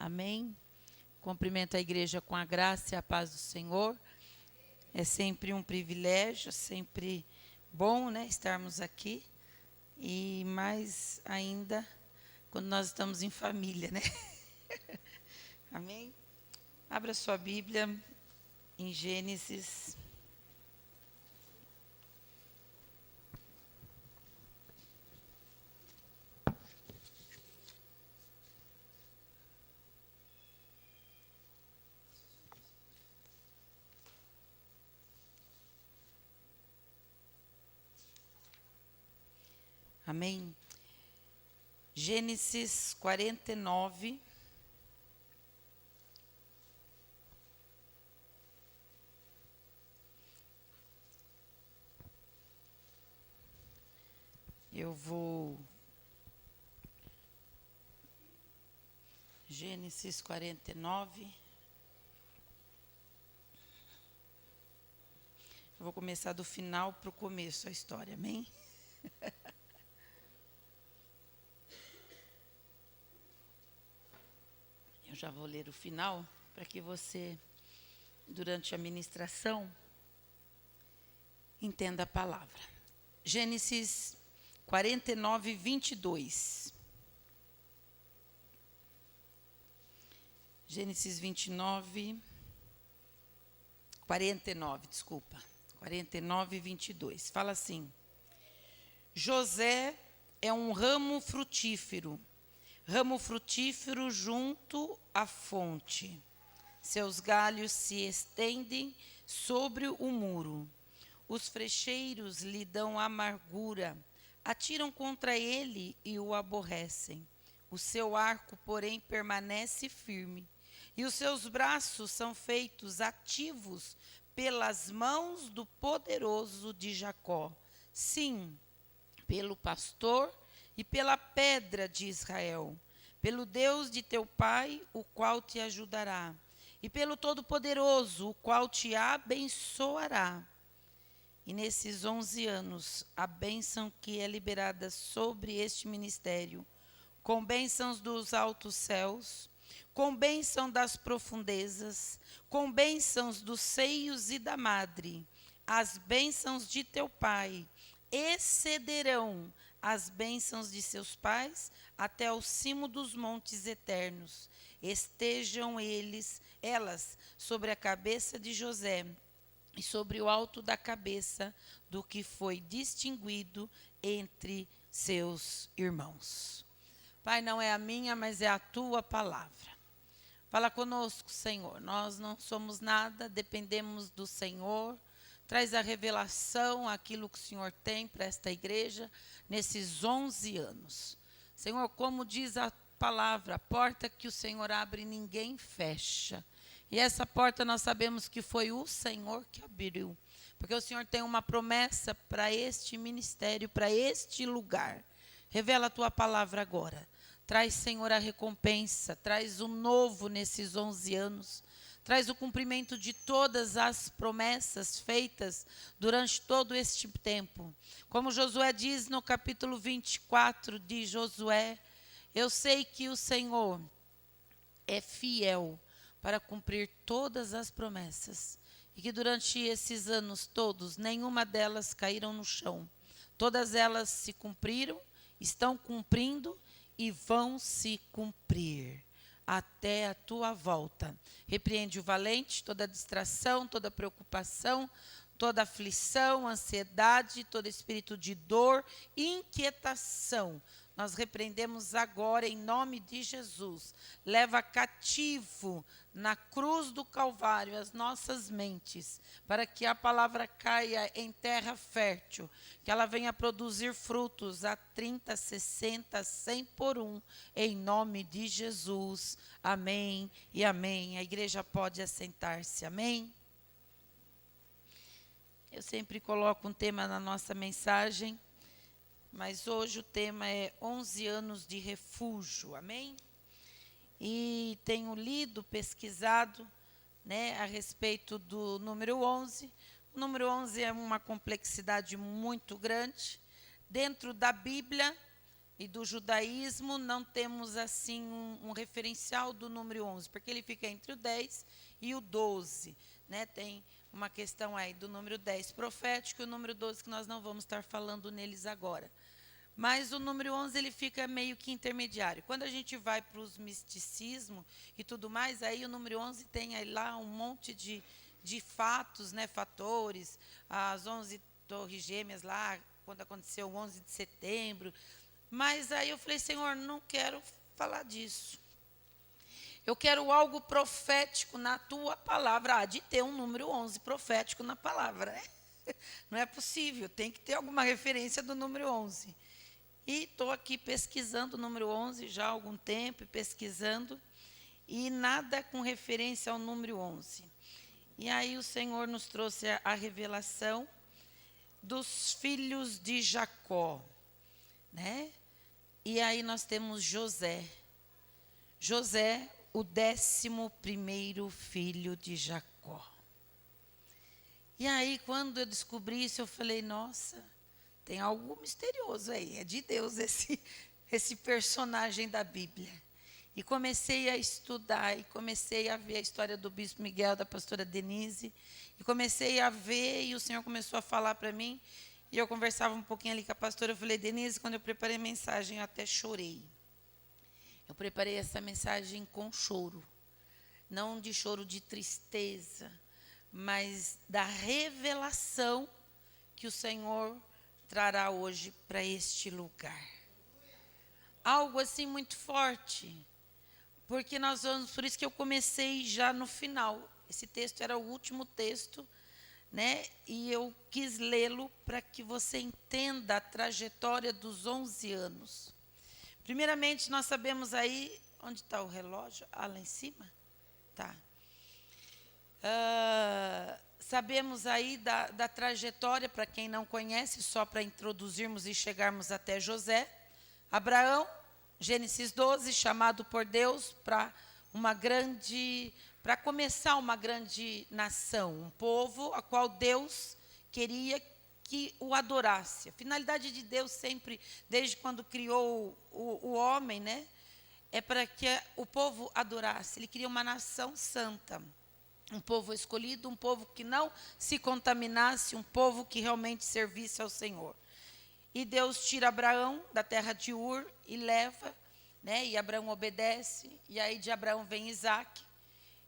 Amém? Cumprimento a igreja com a graça e a paz do Senhor. É sempre um privilégio, sempre bom, né, estarmos aqui. E mais ainda quando nós estamos em família, né? Amém? Abra sua Bíblia em Gênesis. Amém? Gênesis 49. Eu vou... Gênesis 49. Eu vou começar do final para o começo a história, amém? Eu já vou ler o final para que você, durante a ministração, entenda a palavra. Gênesis 49, 22. Gênesis 49, desculpa. 49, 22. Fala assim: José é um ramo frutífero junto à fonte. Seus galhos se estendem sobre o muro. Os frecheiros lhe dão amargura, atiram contra ele e o aborrecem. O seu arco, porém, permanece firme, e os seus braços são feitos ativos pelas mãos do poderoso de Jacó. Sim, pelo pastor e pela pedra de Israel, pelo Deus de teu pai, o qual te ajudará, e pelo Todo-Poderoso, o qual te abençoará. E nesses 11 anos, a bênção que é liberada sobre este ministério, com bênçãos dos altos céus, com bênção das profundezas, com bênçãos dos seios e da madre, as bênçãos de teu pai excederão as bênçãos de seus pais até o cimo dos montes eternos. Estejam elas sobre a cabeça de José e sobre o alto da cabeça do que foi distinguido entre seus irmãos. Pai, não é a minha, mas é a tua palavra. Fala conosco, Senhor. Nós não somos nada, dependemos do Senhor. Traz a revelação, aquilo que o Senhor tem para esta igreja nesses 11 anos. Senhor, como diz a palavra, a porta que o Senhor abre, ninguém fecha. E essa porta nós sabemos que foi o Senhor que abriu. Porque o Senhor tem uma promessa para este ministério, para este lugar. Revela a tua palavra agora. Traz, Senhor, a recompensa, traz o novo nesses 11 anos, traz o cumprimento de todas as promessas feitas durante todo este tempo. Como Josué diz no capítulo 24 de Josué, eu sei que o Senhor é fiel para cumprir todas as promessas, e que durante esses anos todos, nenhuma delas caíram no chão. Todas elas se cumpriram, estão cumprindo, e vão se cumprir até a tua volta. Repreende o valente, toda distração, toda preocupação, toda aflição, ansiedade, todo espírito de dor, inquietação. Nós repreendemos agora em nome de Jesus. Leva cativo na cruz do Calvário as nossas mentes, para que a palavra caia em terra fértil, que ela venha produzir frutos a 30, 60, 100 por um, em nome de Jesus. Amém e amém. A igreja pode assentar-se, amém? Eu sempre coloco um tema na nossa mensagem, mas hoje o tema é 11 anos de refúgio, amém? E tenho lido, pesquisado, né, a respeito do número 11. O número 11 é uma complexidade muito grande. Dentro da Bíblia, e do judaísmo, não temos assim um referencial do número 11, porque ele fica entre o 10 e o 12, né? Tem uma questão aí do número 10 profético e o número 12 que nós não vamos estar falando neles agora. Mas o número 11 ele fica meio que intermediário. Quando a gente vai para os misticismo e tudo mais, aí o número 11 tem aí lá um monte de fatos, né, fatores, as 11 torres gêmeas lá, quando aconteceu o 11 de setembro. Mas aí eu falei, Senhor, não quero falar disso. Eu quero algo profético na tua palavra. Há de ter um número 11 profético na palavra, né? Não é possível, tem que ter alguma referência do número 11. E estou aqui pesquisando o número 11 já há algum tempo, pesquisando, e nada com referência ao número 11. E aí o Senhor nos trouxe a revelação dos filhos de Jacó, né? E aí nós temos José. José, o 11º filho de Jacó. E aí, quando eu descobri isso, eu falei, nossa, tem algo misterioso aí, é de Deus esse personagem da Bíblia. E comecei a estudar, e comecei a ver a história do Bispo Miguel, da pastora Denise, e comecei a ver, e o Senhor começou a falar para mim, e eu conversava um pouquinho ali com a pastora, eu falei, Denise, quando eu preparei a mensagem, eu até chorei. Eu preparei essa mensagem com choro, não de choro de tristeza, mas da revelação que o Senhor trará hoje para este lugar. Algo assim muito forte, porque nós vamos, por isso que eu comecei já no final. Esse texto era o último texto, né? E eu quis lê-lo para que você entenda a trajetória dos 11 anos. Primeiramente, nós sabemos aí, onde está o relógio? Ah, lá em cima? Tá. Sabemos aí da trajetória, para quem não conhece, só para introduzirmos e chegarmos até José. Abraão, Gênesis 12, chamado por Deus para começar uma grande nação, um povo a qual Deus queria que o adorasse. A finalidade de Deus sempre, desde quando criou o homem, né, é para que o povo adorasse. Ele queria uma nação santa, um povo escolhido, um povo que não se contaminasse, um povo que realmente servisse ao Senhor. E Deus tira Abraão da terra de Ur e leva, né, e Abraão obedece, e aí de Abraão vem Isaac.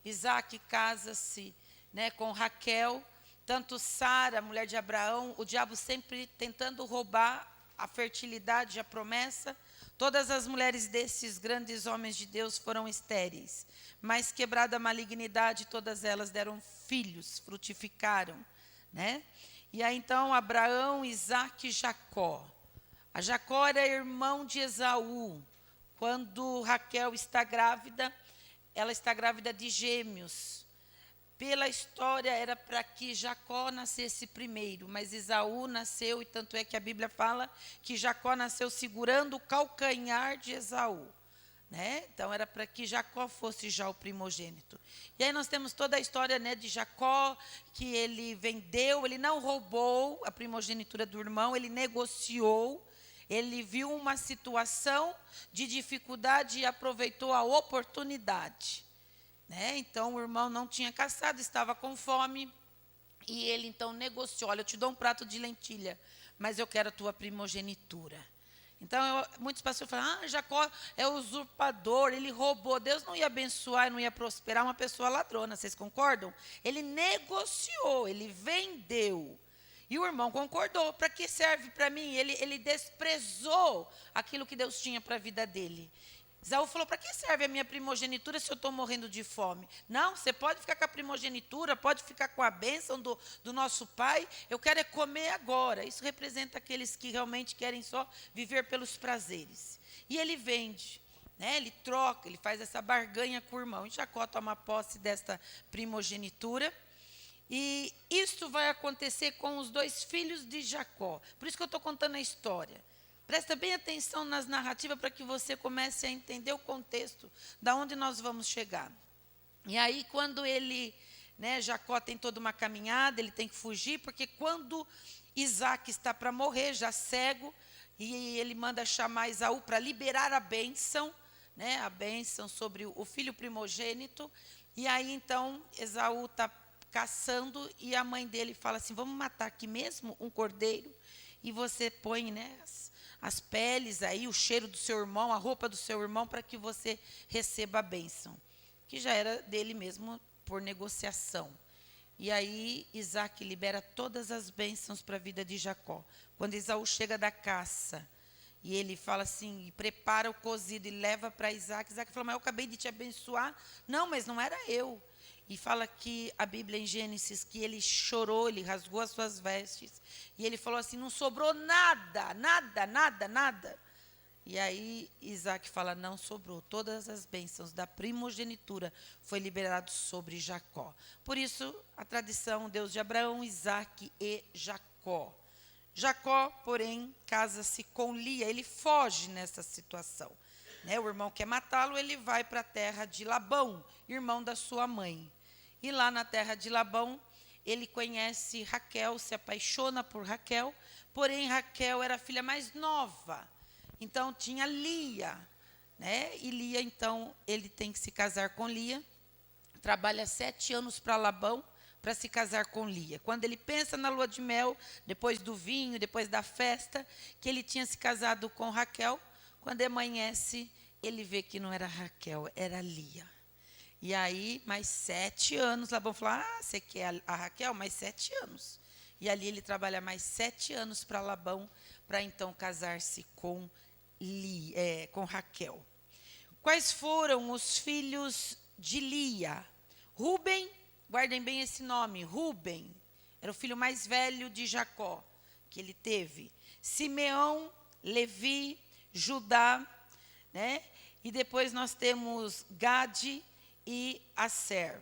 Isaac casa-se, né, com Raquel, tanto Sara, mulher de Abraão, o diabo sempre tentando roubar a fertilidade, a promessa. Todas as mulheres desses grandes homens de Deus foram estéreis, mas quebrada a malignidade, todas elas deram filhos, frutificaram, né? E aí então Abraão, Isaque e Jacó. A Jacó era irmão de Esaú. Quando Raquel está grávida, ela está grávida de gêmeos. Pela história era para que Jacó nascesse primeiro, mas Esaú nasceu, e tanto é que a Bíblia fala que Jacó nasceu segurando o calcanhar de Esaú, né? Então era para que Jacó fosse já o primogênito. E aí nós temos toda a história, né, de Jacó, que ele vendeu, ele não roubou a primogenitura do irmão, ele negociou, ele viu uma situação de dificuldade e aproveitou a oportunidade. Né? Então o irmão não tinha caçado, estava com fome, e ele então negociou, olha, eu te dou um prato de lentilha, mas eu quero a tua primogenitura. Então muitos pastores falam, Jacó é usurpador, ele roubou, Deus não ia abençoar, não ia prosperar uma pessoa ladrona, vocês concordam? Ele negociou, ele vendeu, e o irmão concordou, para que serve para mim? Ele desprezou aquilo que Deus tinha para a vida dele. Esaú falou, para que serve a minha primogenitura se eu estou morrendo de fome? Não, você pode ficar com a primogenitura, pode ficar com a bênção do nosso pai, eu quero é comer agora. Isso representa aqueles que realmente querem só viver pelos prazeres. E ele vende, né? Ele troca, ele faz essa barganha com o irmão. E Jacó toma posse desta primogenitura. E isso vai acontecer com os 2 filhos de Jacó. Por isso que eu estou contando a história. Presta bem atenção nas narrativas para que você comece a entender o contexto, da onde nós vamos chegar. E aí, quando ele, né, Jacó tem toda uma caminhada, ele tem que fugir, porque quando Isaac está para morrer, já cego, e ele manda chamar Esaú para liberar a bênção, né, a bênção sobre o filho primogênito. E aí então Esaú está caçando e a mãe dele fala assim: vamos matar aqui mesmo um cordeiro e você põe, né, as peles aí, o cheiro do seu irmão, a roupa do seu irmão, para que você receba a bênção, que já era dele mesmo por negociação. E aí Isaac libera todas as bênçãos para a vida de Jacó. Quando Esaú chega da caça e ele fala assim, e prepara o cozido e leva para Isaac, Isaac fala: mas eu acabei de te abençoar. Não, mas não era eu. E fala que a Bíblia em Gênesis que ele chorou, ele rasgou as suas vestes e ele falou assim: não sobrou nada, nada, nada, nada. E aí Isaac fala: não sobrou, todas as bênçãos da primogenitura foi liberado sobre Jacó. Por isso a tradição, Deus de Abraão, Isaac e Jacó. Jacó, porém, casa-se com Lia, ele foge nessa situação, né? O irmão quer matá-lo, ele vai para a terra de Labão, irmão da sua mãe. E lá na terra de Labão, ele conhece Raquel, se apaixona por Raquel, porém Raquel era a filha mais nova. Então tinha Lia, né? E Lia, então, ele tem que se casar com Lia, trabalha 7 anos para Labão, para se casar com Lia. Quando ele pensa na lua de mel, depois do vinho, depois da festa, que ele tinha se casado com Raquel, quando amanhece, ele vê que não era Raquel, era Lia. E aí, mais 7 anos, Labão falou: ah, você quer a Raquel? Mais 7 anos. E ali ele trabalha mais 7 anos para Labão, para então casar-se com Raquel. Quais foram os filhos de Lia? Ruben, guardem bem esse nome, Ruben, era o filho mais velho de Jacó, que ele teve. Simeão, Levi, Judá, né? E depois nós temos Gade e Asser.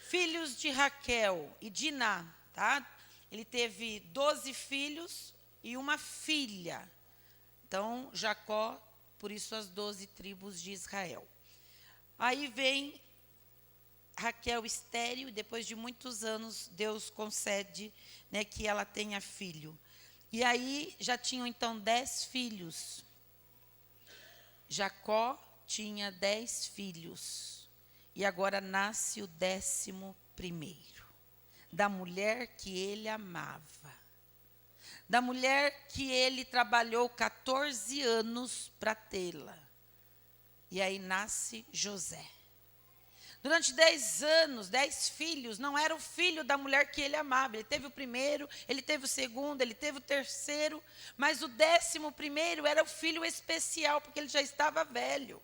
Filhos de Raquel e Diná, tá? Ele teve 12 filhos e uma filha. Então, Jacó, por isso as 12 tribos de Israel. Aí vem Raquel estéril, e depois de muitos anos, Deus concede, né, que ela tenha filho. E aí já tinham então 10 filhos. Jacó tinha 10 filhos. E agora nasce o 11º, da mulher que ele amava. Da mulher que ele trabalhou 14 anos para tê-la. E aí nasce José. Durante 10 anos, 10 filhos, não era o filho da mulher que ele amava. Ele teve o primeiro, ele teve o segundo, ele teve o terceiro, mas o 11º era o filho especial, porque ele já estava velho.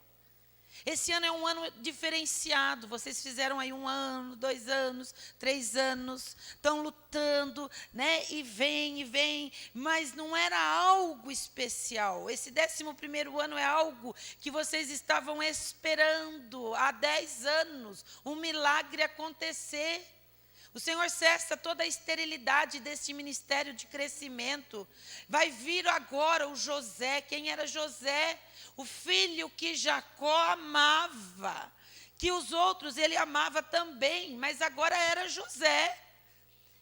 Esse ano é um ano diferenciado. Vocês fizeram aí 1 ano, 2 anos, 3 anos, estão lutando, né? E vem, mas não era algo especial. Esse 11º ano é algo que vocês estavam esperando há 10 anos, um milagre acontecer. O Senhor cessa toda a esterilidade deste ministério de crescimento. Vai vir agora o José. Quem era José? O filho que Jacó amava, que os outros ele amava também, mas agora era José.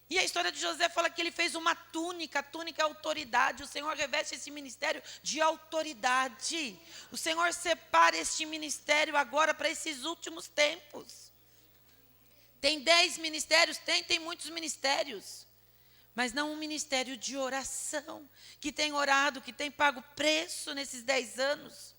E a história de José fala que ele fez uma túnica, a túnica é autoridade. O Senhor reveste esse ministério de autoridade. O Senhor separa este ministério agora para esses últimos tempos. Tem 10 ministérios? Tem muitos ministérios. Mas não um ministério de oração, que tem orado, que tem pago preço nesses 10 anos.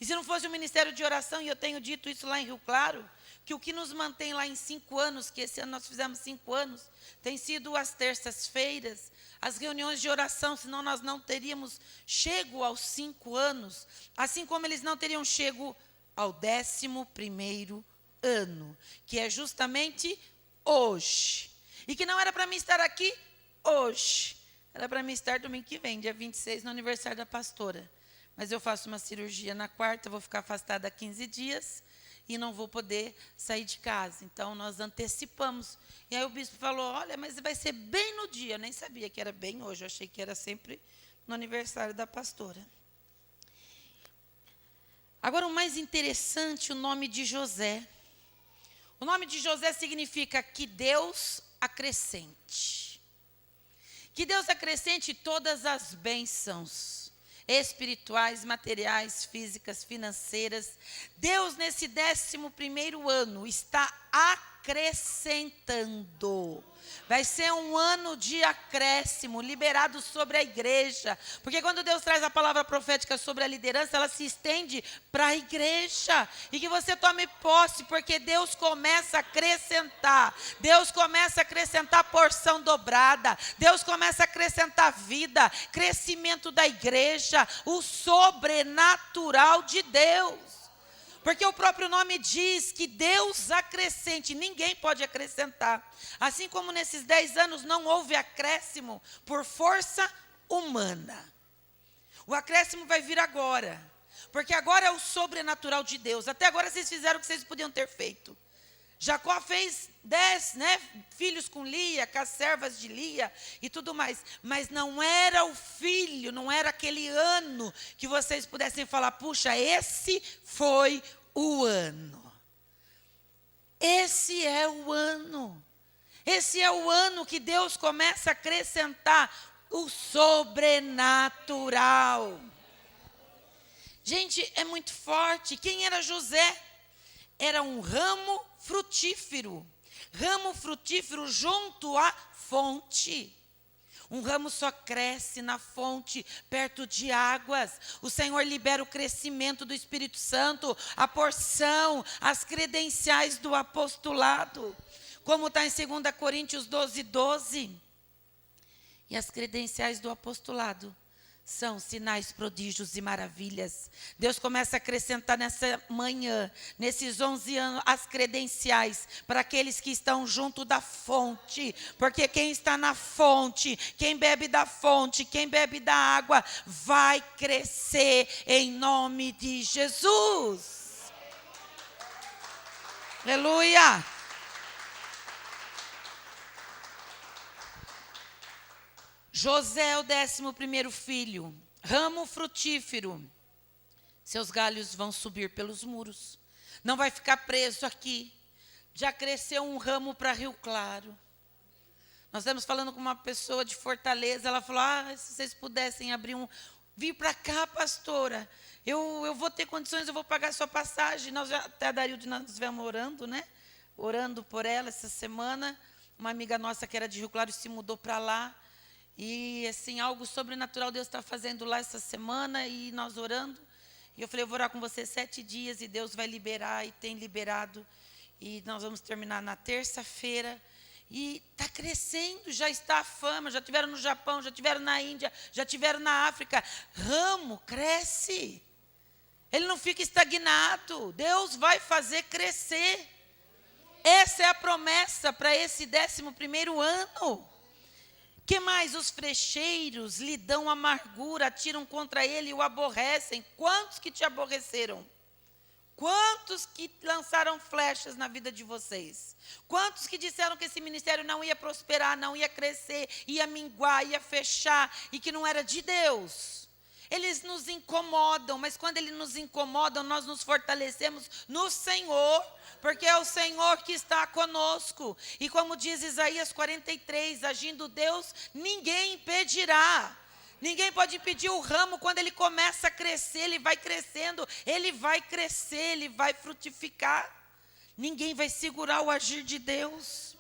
E se não fosse um ministério de oração, e eu tenho dito isso lá em Rio Claro, que o que nos mantém lá em 5 anos, que esse ano nós fizemos 5 anos, tem sido as terças-feiras, as reuniões de oração, senão nós não teríamos chego aos 5 anos, assim como eles não teriam chego ao 11º ano, que é justamente hoje. E que não era para mim estar aqui hoje, era para mim estar domingo que vem, dia 26, no aniversário da pastora. Mas eu faço uma cirurgia na quarta, vou ficar afastada há 15 dias e não vou poder sair de casa. Então, nós antecipamos. E aí o bispo falou: olha, mas vai ser bem no dia. Eu nem sabia que era bem hoje, eu achei que era sempre no aniversário da pastora. Agora, o mais interessante, o nome de José. O nome de José significa que Deus acrescente. Que Deus acrescente todas as bênçãos. espirituais, materiais, físicas, financeiras. Deus, nesse 11º ano, está acrescentando. Vai ser um ano de acréscimo, liberado sobre a igreja. Porque quando Deus traz a palavra profética sobre a liderança, ela se estende para a igreja. E que você tome posse, porque Deus começa a acrescentar. Deus começa a acrescentar porção dobrada. Deus começa a acrescentar vida, crescimento da igreja, o sobrenatural de Deus. Porque o próprio nome diz que Deus acrescente, ninguém pode acrescentar. Assim como nesses 10 anos não houve acréscimo por força humana. O acréscimo vai vir agora. Porque agora é o sobrenatural de Deus. Até agora vocês fizeram o que vocês podiam ter feito. Jacó fez 10 filhos com Lia, com as servas de Lia e tudo mais. Mas não era o filho, não era aquele ano que vocês pudessem falar, puxa, esse foi o ano. Esse é o ano. Esse é o ano que Deus começa a acrescentar o sobrenatural. Gente, é muito forte. Quem era José? Era um ramo frutífero. Ramo frutífero junto à fonte. Um ramo só cresce na fonte, perto de águas. O Senhor libera o crescimento do Espírito Santo, a porção, as credenciais do apostolado. Como está em 2 Coríntios 12:12. E as credenciais do apostolado são sinais, prodígios e maravilhas. Deus começa a acrescentar nessa manhã, nesses 11 anos, as credenciais para aqueles que estão junto da fonte. Porque quem está na fonte, quem bebe da fonte, quem bebe da água, vai crescer em nome de Jesus. Aleluia! José é o 11º filho, ramo frutífero. Seus galhos vão subir pelos muros. Não vai ficar preso aqui. Já cresceu um ramo para Rio Claro. Nós estamos falando com uma pessoa de Fortaleza. Ela falou, se vocês pudessem abrir vir para cá, pastora. Eu vou ter condições, eu vou pagar a sua passagem. Nós já, até a Darilde, nós estivemos orando, né? Orando por ela essa semana. Uma amiga nossa que era de Rio Claro se mudou para lá. E assim, algo sobrenatural Deus está fazendo lá essa semana e nós orando. E eu falei, eu vou orar com você 7 dias e Deus vai liberar e tem liberado. E nós vamos terminar na terça-feira. E está crescendo, já está a fama, já tiveram no Japão, já tiveram na Índia, já tiveram na África. Ramo cresce. Ele não fica estagnado. Deus vai fazer crescer. Essa é a promessa para esse 11º ano. Que mais? Os frecheiros lhe dão amargura, atiram contra ele e o aborrecem. Quantos que te aborreceram? Quantos que lançaram flechas na vida de vocês? Quantos que disseram que esse ministério não ia prosperar, não ia crescer, ia minguar, ia fechar e que não era de Deus? Eles nos incomodam, mas quando eles nos incomodam, nós nos fortalecemos no Senhor, porque é o Senhor que está conosco. E como diz Isaías 43, agindo Deus, ninguém impedirá. Ninguém pode impedir o ramo quando ele começa a crescer, ele vai crescendo, ele vai crescer, ele vai frutificar. Ninguém vai segurar o agir de Deus.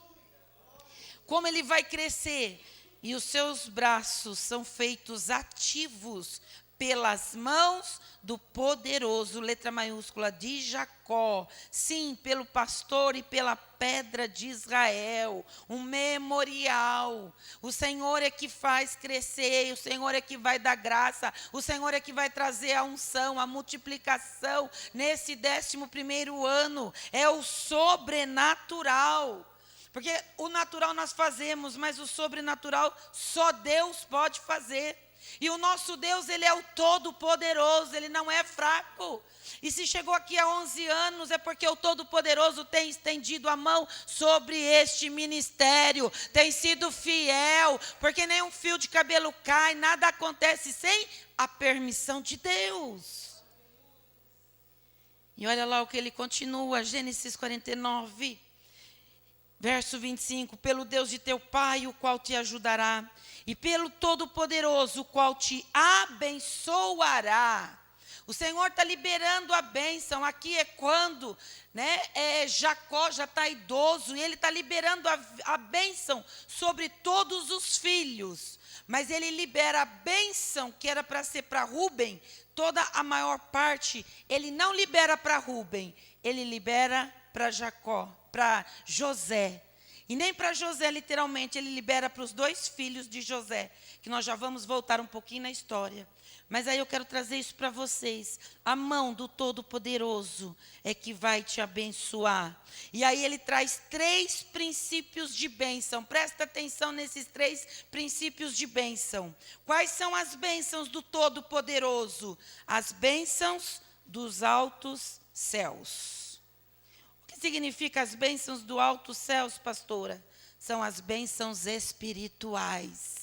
Como ele vai crescer? E os seus braços são feitos ativos pelas mãos do poderoso, letra maiúscula, de Jacó. Sim, pelo pastor e pela pedra de Israel, um memorial. O Senhor é que faz crescer, o Senhor é que vai dar graça, o Senhor é que vai trazer a unção, a multiplicação nesse 11º ano. É o sobrenatural. Porque o natural nós fazemos, mas o sobrenatural só Deus pode fazer. E o nosso Deus, ele é o Todo-Poderoso, ele não é fraco. E se chegou aqui há 11 anos, é porque o Todo-Poderoso tem estendido a mão sobre este ministério, tem sido fiel, porque nem um fio de cabelo cai, nada acontece sem a permissão de Deus. E olha lá o que ele continua, Gênesis 49. Verso 25, pelo Deus de teu pai, o qual te ajudará, e pelo Todo-Poderoso, o qual te abençoará. O Senhor está liberando a bênção. Aqui é quando, Jacó já está idoso, e ele está liberando a bênção sobre todos os filhos. Mas ele libera a bênção que era para ser para Rúben, toda a maior parte, ele não libera para Rúben, ele libera para Jacó, para José. E nem para José, literalmente, ele libera para os 2 filhos de José, que nós já vamos voltar um pouquinho na história. Mas aí eu quero trazer isso para vocês. A mão do Todo-Poderoso é que vai te abençoar. E aí ele traz 3 princípios de bênção. Presta atenção nesses 3 princípios de bênção. Quais são as bênçãos do Todo-Poderoso? As bênçãos dos altos céus. O que significa as bênçãos do altos céus, pastora? São as bênçãos espirituais.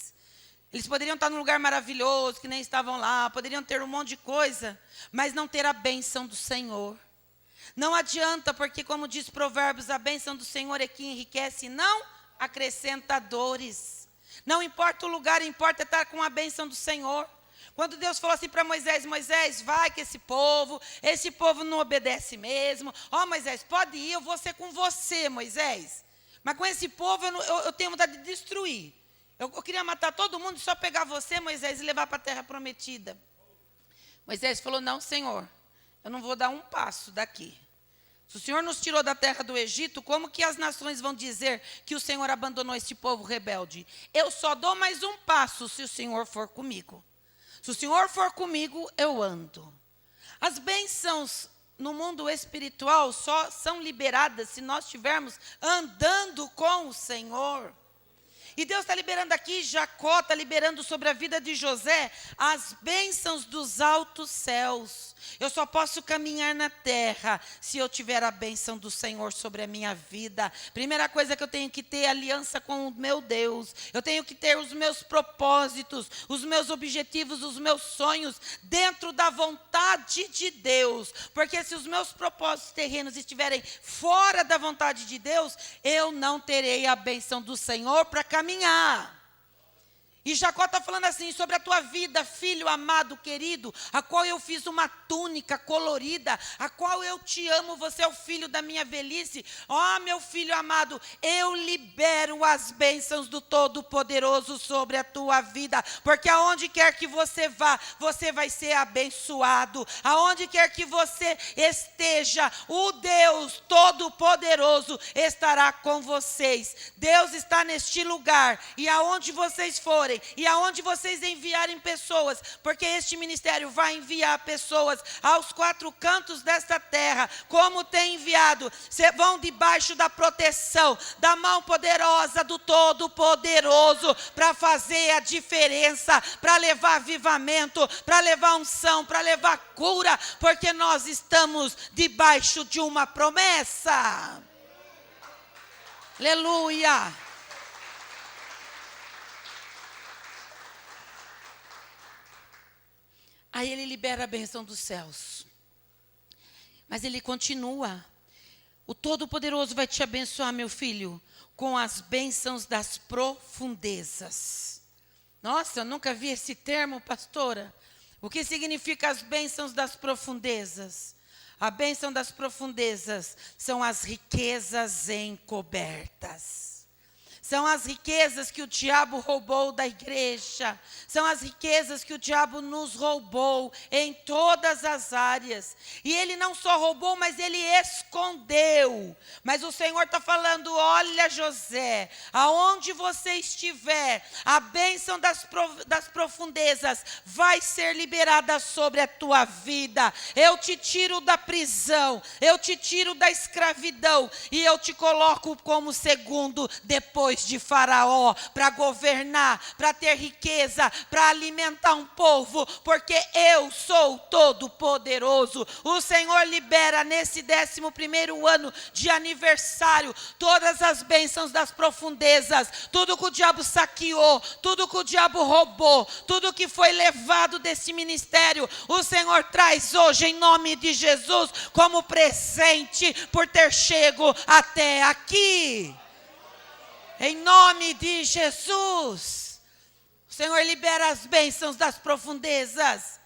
Eles poderiam estar num lugar maravilhoso, que nem estavam lá, poderiam ter um monte de coisa, mas não ter a bênção do Senhor. Não adianta, porque como diz Provérbios, a bênção do Senhor é que enriquece, não acrescenta dores. Não importa o lugar, importa estar com a bênção do Senhor. Quando Deus falou assim para Moisés, Moisés, vai que esse povo não obedece mesmo. Moisés, pode ir, eu vou ser com você, Moisés. Mas com esse povo eu tenho vontade de destruir. Eu queria matar todo mundo e só pegar você, Moisés, e levar para a terra prometida. Moisés falou, não, Senhor, eu não vou dar um passo daqui. Se o Senhor nos tirou da terra do Egito, como que as nações vão dizer que o Senhor abandonou este povo rebelde? Eu só dou mais um passo se o Senhor for comigo. Se o Senhor for comigo, eu ando. As bênçãos no mundo espiritual só são liberadas se nós estivermos andando com o Senhor. E Deus está liberando aqui, Jacó está liberando sobre a vida de José as bênçãos dos altos céus. Eu só posso caminhar na terra se eu tiver a bênção do Senhor sobre a minha vida. Primeira coisa que eu tenho que ter é aliança com o meu Deus. Eu tenho que ter os meus propósitos, os meus objetivos, os meus sonhos dentro da vontade de Deus. Porque se os meus propósitos terrenos estiverem fora da vontade de Deus, eu não terei a bênção do Senhor para caminhar. E Jacó está falando assim, sobre a tua vida, filho amado, querido, a qual eu fiz uma túnica colorida, a qual eu te amo, você é o filho da minha velhice. Meu filho amado, eu libero as bênçãos do Todo-Poderoso sobre a tua vida, porque aonde quer que você vá, você vai ser abençoado. Aonde quer que você esteja, o Deus Todo-Poderoso estará com vocês. Deus está neste lugar, e aonde vocês forem, e aonde vocês enviarem pessoas, porque este ministério vai enviar pessoas aos 4 cantos desta terra, como tem enviado, vão debaixo da proteção, da mão poderosa do Todo-Poderoso, para fazer a diferença, para levar avivamento, para levar unção, para levar cura, porque nós estamos debaixo de uma promessa. Aleluia! Aí ele libera a bênção dos céus. Mas ele continua. O Todo-Poderoso vai te abençoar, meu filho, com as bênçãos das profundezas. Nossa, eu nunca vi esse termo, pastora. O que significa as bênçãos das profundezas? A bênção das profundezas são as riquezas encobertas. São as riquezas que o diabo roubou da igreja. São as riquezas que o diabo nos roubou em todas as áreas. E ele não só roubou, mas ele escondeu. Mas o Senhor está falando, olha José, aonde você estiver, a bênção das profundezas vai ser liberada sobre a tua vida. Eu te tiro da prisão, eu te tiro da escravidão e eu te coloco como segundo depois de Faraó, para governar, para ter riqueza, para alimentar um povo, porque eu sou Todo-Poderoso. O Senhor libera nesse 11º ano de aniversário todas as bênçãos das profundezas, tudo que o diabo saqueou, tudo que o diabo roubou, tudo que foi levado desse ministério, o Senhor traz hoje em nome de Jesus como presente por ter chego até aqui. Em nome de Jesus. O Senhor libera as bênçãos das profundezas.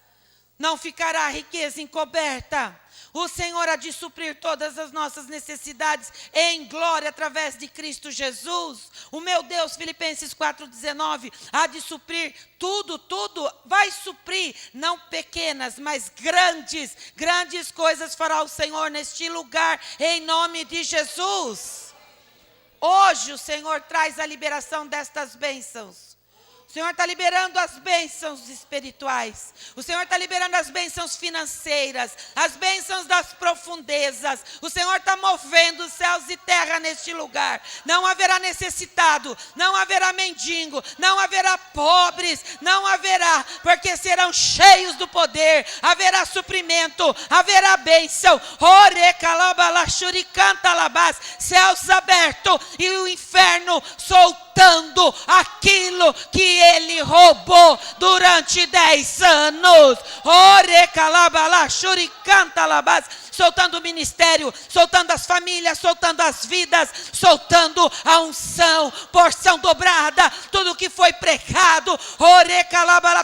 Não ficará riqueza encoberta. O Senhor há de suprir todas as nossas necessidades em glória através de Cristo Jesus. O meu Deus, Filipenses 4,19, há de suprir tudo, vai suprir, não pequenas, mas grandes coisas fará o Senhor neste lugar, em nome de Jesus. Hoje o Senhor traz a liberação destas bênçãos. O Senhor está liberando as bênçãos espirituais. O Senhor está liberando as bênçãos financeiras, as bênçãos das profundezas. O Senhor está movendo céus e terra neste lugar. Não haverá necessitado, não haverá mendigo, não haverá pobres, não haverá, porque serão cheios do poder. Haverá suprimento, haverá bênção. Céus abertos e o inferno soltando aquilo que ele roubou durante 10 anos. Soltando o ministério, soltando as famílias, soltando as vidas, soltando a unção, porção dobrada, tudo que foi pregado,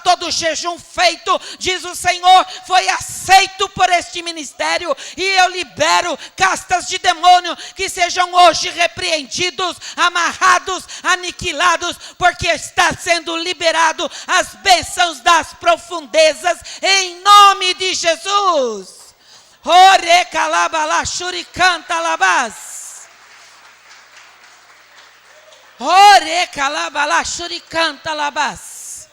todo jejum feito, diz o Senhor, foi aceito por este ministério, e eu libero castas de demônio que sejam hoje repreendidos, amarrados, aniquilados, porque está sendo liberado as bênçãos das profundezas, em nome de Jesus. Ore calabala shuricanta labas. Ore calabala shuricanta labas.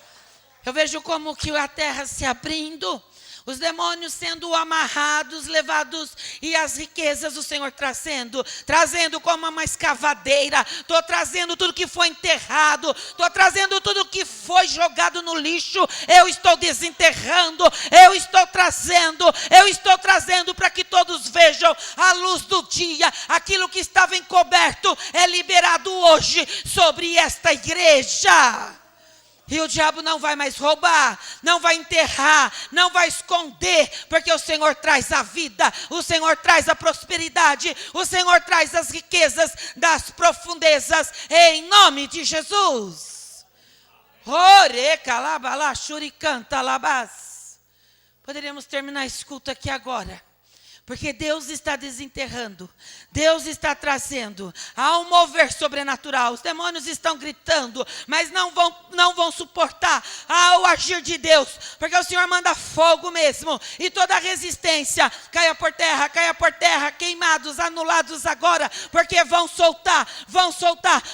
Eu vejo como que a terra se abrindo, os demônios sendo amarrados, levados, e as riquezas o Senhor trazendo como uma escavadeira. Estou trazendo tudo que foi enterrado, estou trazendo tudo que foi jogado no lixo, eu estou desenterrando, eu estou trazendo para que todos vejam a luz do dia. Aquilo que estava encoberto é liberado hoje sobre esta igreja. E o diabo não vai mais roubar, não vai enterrar, não vai esconder, porque o Senhor traz a vida, o Senhor traz a prosperidade, o Senhor traz as riquezas das profundezas, em nome de Jesus. Poderíamos terminar esse culto aqui agora, porque Deus está desenterrando, Deus está trazendo, há um mover sobrenatural. Os demônios estão gritando, mas não vão suportar ao agir de Deus, porque o Senhor manda fogo mesmo, e toda a resistência caia por terra, queimados, anulados agora, porque vão soltar,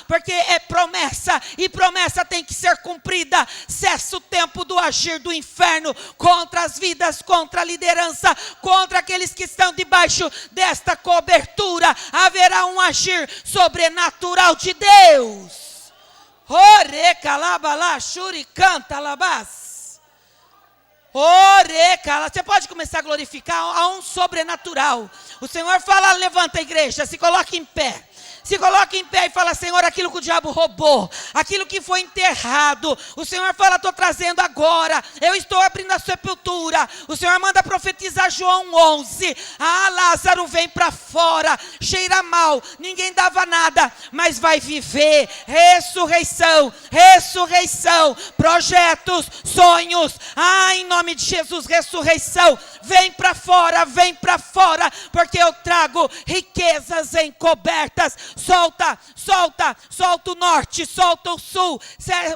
porque é promessa, e promessa tem que ser cumprida. Cessa o tempo do agir do inferno contra as vidas, contra a liderança, contra aqueles que estão debaixo desta cobertura. Haverá um agir sobrenatural de Deus. Você pode começar a glorificar a um sobrenatural. O Senhor fala: levanta a igreja, se coloque em pé. Se coloque em pé e fala: Senhor, aquilo que o diabo roubou, aquilo que foi enterrado, o Senhor fala: estou trazendo agora, eu estou abrindo a sepultura. O Senhor manda profetizar João 11. Lázaro, vem para fora, cheira mal, ninguém dava nada, mas vai viver. Ressurreição, projetos, sonhos, em nome de Jesus, ressurreição. Vem para fora, porque eu trago riquezas encobertas. Solta o norte, solta o sul,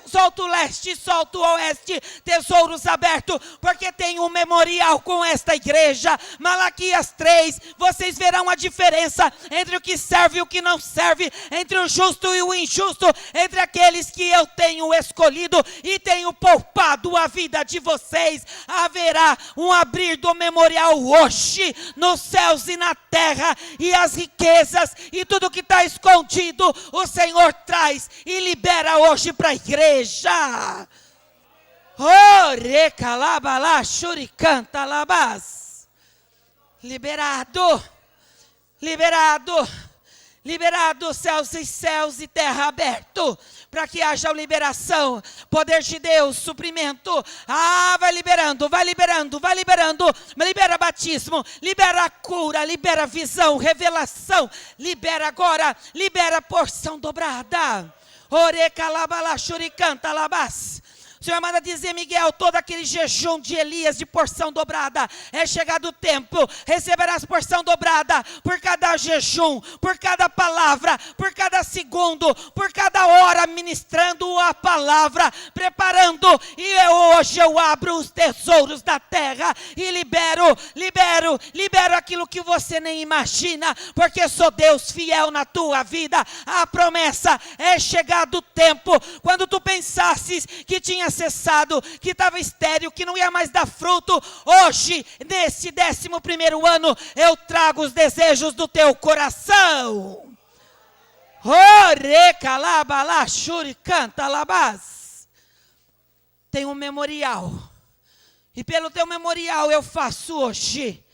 solta o leste, solta o oeste, tesouros abertos, porque tem um memorial com esta igreja. Malaquias 3, vocês verão a diferença entre o que serve e o que não serve, entre o justo e o injusto, entre aqueles que eu tenho escolhido e tenho poupado a vida de vocês. Haverá um abrir do memorial hoje, nos céus e na terra, e as riquezas e tudo que está escondido, o Senhor traz e libera hoje para a igreja. Liberado. Liberados céus e terra aberto, para que haja liberação, poder de Deus, suprimento. Vai liberando, libera batismo, libera cura, libera visão, revelação, libera agora, libera porção dobrada. Orecalabalachuricanta-labás. O Senhor manda dizer, Miguel, todo aquele jejum de Elias de porção dobrada, é chegado o tempo, receberás porção dobrada, por cada jejum, por cada palavra, por cada segundo, por cada hora, ministrando a palavra, preparando, e hoje eu abro os tesouros da terra, e libero aquilo que você nem imagina, porque sou Deus fiel na tua vida. A promessa é chegado o tempo, quando tu pensasses que tinha cessado, que estava estéril, que não ia mais dar fruto, hoje, nesse 11º ano, eu trago os desejos do teu coração. Tem um memorial, e pelo teu memorial eu faço hoje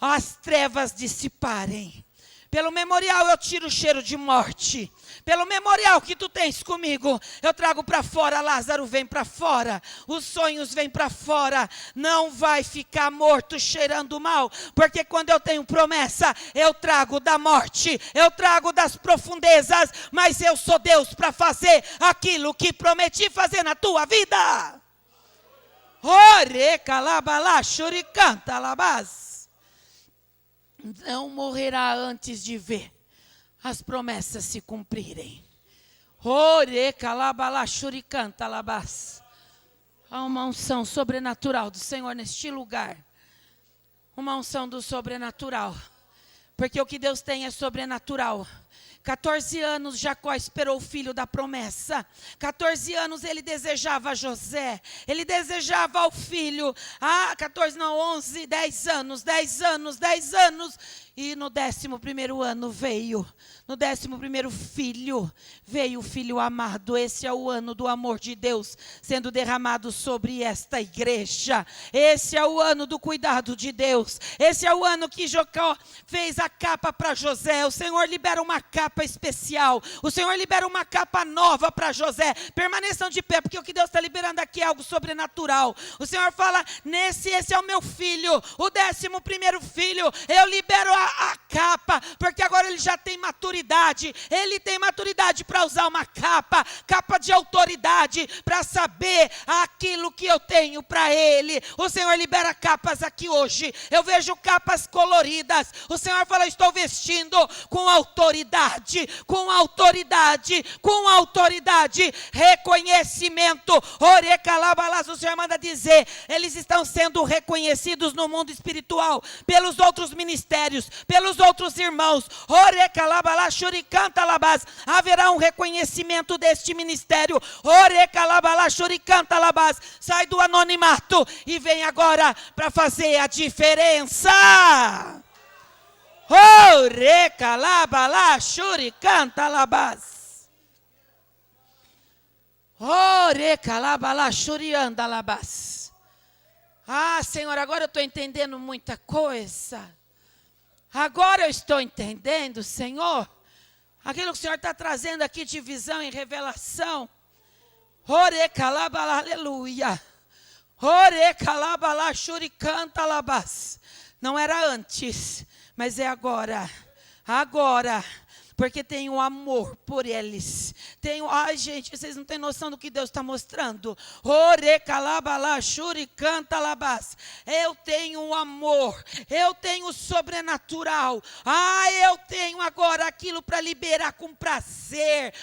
as trevas dissiparem. Pelo memorial eu tiro o cheiro de morte. Pelo memorial que tu tens comigo, eu trago para fora. Lázaro, vem para fora. Os sonhos vêm para fora. Não vai ficar morto cheirando mal, porque quando eu tenho promessa, eu trago da morte, eu trago das profundezas, mas eu sou Deus para fazer aquilo que prometi fazer na tua vida. Não morrerá antes de ver as promessas se cumprirem. Há uma unção sobrenatural do Senhor neste lugar. Uma unção do sobrenatural. Porque o que Deus tem é sobrenatural. 14 anos Jacó esperou o filho da promessa. 14 anos ele desejava José. Ele desejava o filho. 11, 10 anos. E no 11º ano veio. No 11º filho. Veio o filho amado. Esse é o ano do amor de Deus sendo derramado sobre esta igreja. Esse é o ano do cuidado de Deus. Esse é o ano que Jacó fez a capa para José. O Senhor libera uma capa especial. O Senhor libera uma capa nova para José. Permaneçam de pé, porque o que Deus está liberando aqui é algo sobrenatural. O Senhor fala, esse é o meu filho, o 11º filho. Eu libero a capa, porque agora ele já tem maturidade. Ele tem maturidade para usar uma capa de autoridade, para saber aquilo que eu tenho para ele. O Senhor libera capas aqui hoje. Eu vejo capas coloridas. O Senhor fala, estou vestindo com autoridade, reconhecimento. O Senhor manda dizer, eles estão sendo reconhecidos no mundo espiritual, pelos outros ministérios, pelos outros irmãos. Haverá um reconhecimento deste ministério. Sai do anonimato e vem agora para fazer a diferença. Senhor, agora eu estou entendendo muita coisa. Agora eu estou entendendo, Senhor, aquilo que o Senhor está trazendo aqui de visão e revelação. Aleluia. Não era antes, mas é agora. Agora. Porque tenho amor por eles. Gente, vocês não têm noção do que Deus está mostrando. Eu tenho amor. Eu tenho sobrenatural. Eu tenho agora aquilo para liberar com prazer.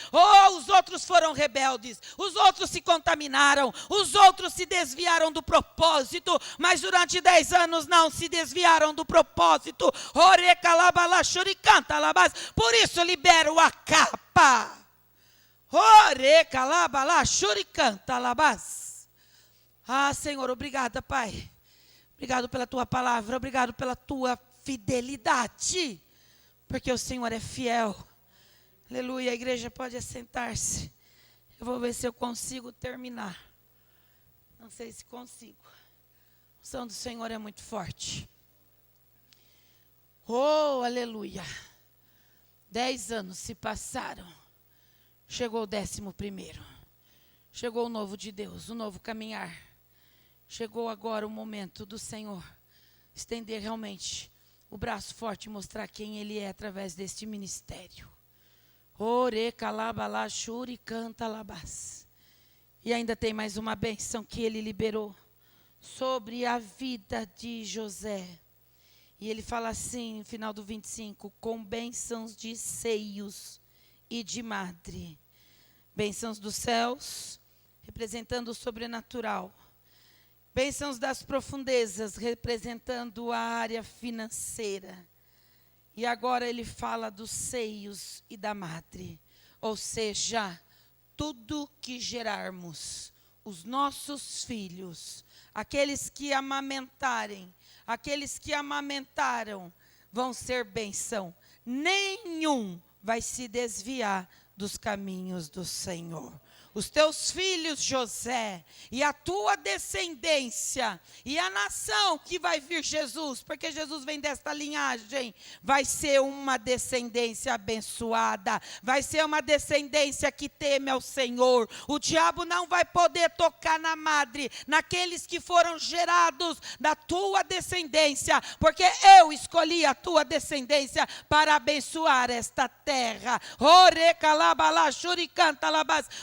Os outros foram rebeldes. Os outros se contaminaram. Os outros se desviaram do propósito. Mas durante 10 anos não se desviaram do propósito. Por isso libero a capa. Senhor, obrigada, Pai. Obrigado pela tua palavra, obrigado pela tua fidelidade, porque o Senhor é fiel. Aleluia, a igreja pode assentar-se. Eu vou ver se eu consigo terminar. Não sei se consigo. A unção do Senhor é muito forte. Aleluia. 10 anos se passaram. Chegou o 11º. Chegou o novo de Deus, o novo caminhar. Chegou agora o momento do Senhor estender realmente o braço forte e mostrar quem Ele é através deste ministério. Ore calabala shuri canta labas. E ainda tem mais uma bênção que Ele liberou sobre a vida de José. E ele fala assim, no final do 25, com bênçãos de seios e de madre. Bênçãos dos céus, representando o sobrenatural. Bênçãos das profundezas, representando a área financeira. E agora ele fala dos seios e da madre. Ou seja, tudo que gerarmos, os nossos filhos, aqueles que amamentarem, aqueles que amamentaram, vão ser bênção. Nenhum vai se desviar dos caminhos do Senhor. Os teus filhos, José, e a tua descendência, e a nação que vai vir Jesus, porque Jesus vem desta linhagem, vai ser uma descendência abençoada, vai ser uma descendência que teme ao Senhor. O diabo não vai poder tocar na madre, naqueles que foram gerados da tua descendência, porque eu escolhi a tua descendência para abençoar esta terra.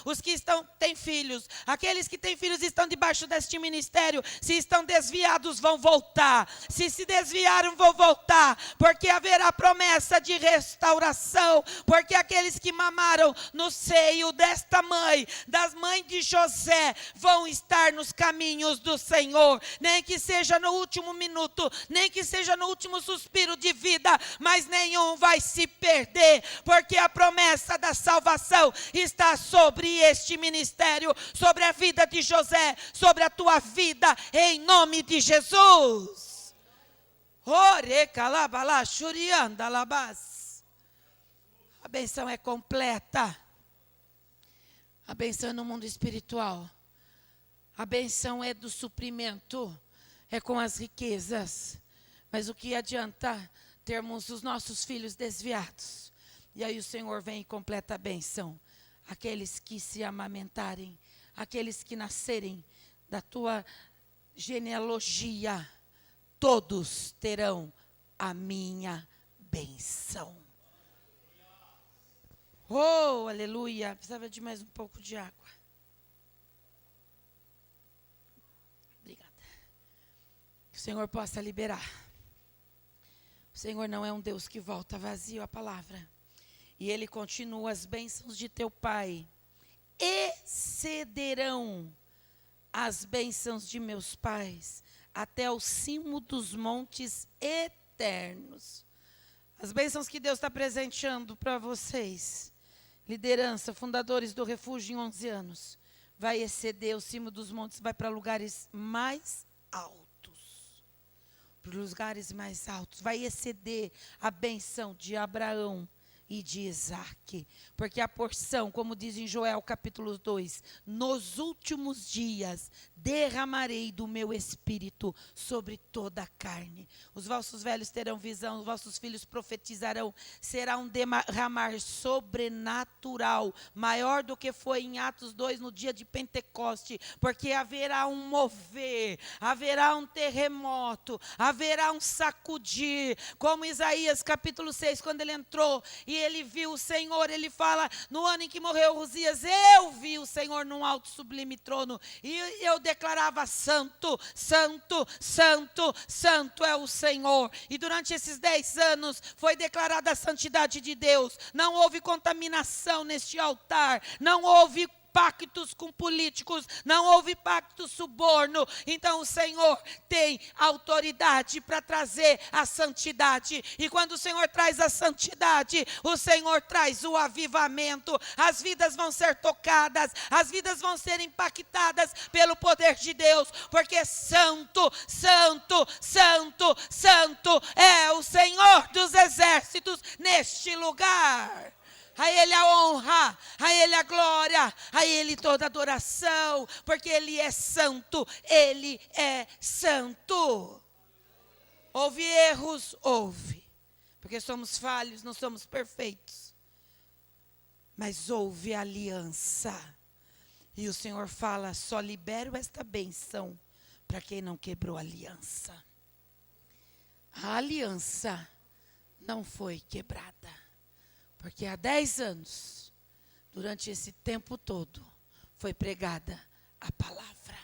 Os que têm filhos, aqueles que têm filhos estão debaixo deste ministério, se estão desviados vão voltar, se desviaram vão voltar, porque haverá promessa de restauração, porque aqueles que mamaram no seio desta mãe, das mães de José, vão estar nos caminhos do Senhor, nem que seja no último minuto, nem que seja no último suspiro de vida, mas nenhum vai se perder, porque a promessa da salvação está sobre este ministério, sobre a vida de José, sobre a tua vida, em nome de Jesus. A benção é completa. A benção é no mundo espiritual. A benção é do suprimento, é com as riquezas. Mas o que adianta termos os nossos filhos desviados? E aí o Senhor vem e completa a benção. Aqueles que se amamentarem, aqueles que nascerem da tua genealogia, todos terão a minha benção. Oh, aleluia. Precisava de mais um pouco de água. Obrigada. Que o Senhor possa liberar. O Senhor não é um Deus que volta vazio a palavra. E Ele continua: as bênçãos de teu pai excederão as bênçãos de meus pais até o cimo dos montes eternos. As bênçãos que Deus está presenteando para vocês, liderança, fundadores do refúgio em 11 anos, vai exceder o cimo dos montes, vai para lugares mais altos. Para lugares mais altos, vai exceder a bênção de Abraão e de Isaac, porque a porção, como diz em Joel capítulo 2, nos últimos dias derramarei do meu espírito sobre toda a carne. Os vossos velhos terão visão, os vossos filhos profetizarão. Será um derramar sobrenatural, maior do que foi em Atos 2 no dia de Pentecoste, porque haverá um mover, haverá um terremoto, haverá um sacudir, como Isaías capítulo 6, quando ele entrou e ele viu o Senhor, ele fala, no ano em que morreu Uzias, eu vi o Senhor num alto sublime trono, e eu declarava: santo, santo, santo, santo é o Senhor. E durante esses 10 anos foi declarada a santidade de Deus. Não houve contaminação neste altar, não houve pactos com políticos, não houve pacto suborno. Então o Senhor tem autoridade para trazer a santidade, e quando o Senhor traz a santidade, o Senhor traz o avivamento. As vidas vão ser tocadas, as vidas vão ser impactadas pelo poder de Deus, porque santo, santo, santo, santo é o Senhor dos exércitos neste lugar. A Ele a honra, a Ele a glória, a Ele toda adoração, porque Ele é santo, Ele é santo. Houve erros? Houve. porque somos falhos, não somos perfeitos. Mas houve aliança. E o Senhor fala, só libero esta bênção para quem não quebrou a aliança. A aliança não foi quebrada. Porque há 10 anos, durante esse tempo todo, foi pregada a palavra.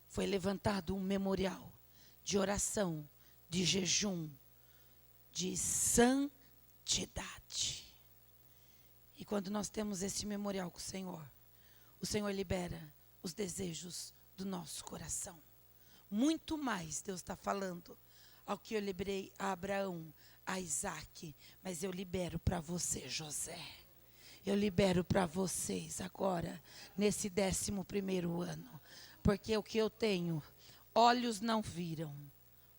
Foi levantado um memorial de oração, de jejum, de santidade. E quando nós temos esse memorial com o Senhor libera os desejos do nosso coração. Muito mais Deus está falando ao que eu liberei a Abraão, a Isaac, mas eu libero para você, José. Eu libero para vocês agora, nesse 11º ano. Porque o que eu tenho, olhos não viram,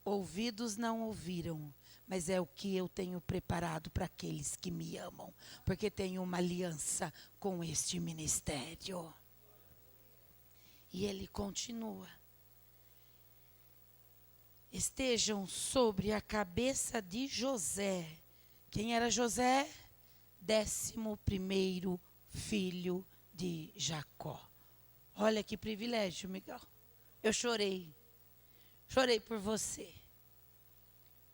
ouvidos não ouviram, mas é o que eu tenho preparado para aqueles que me amam. Porque tenho uma aliança com este ministério. E ele continua. Estejam sobre a cabeça de José. Quem era José? 11º filho de Jacó. Olha que privilégio, Miguel. Eu chorei. Chorei por você.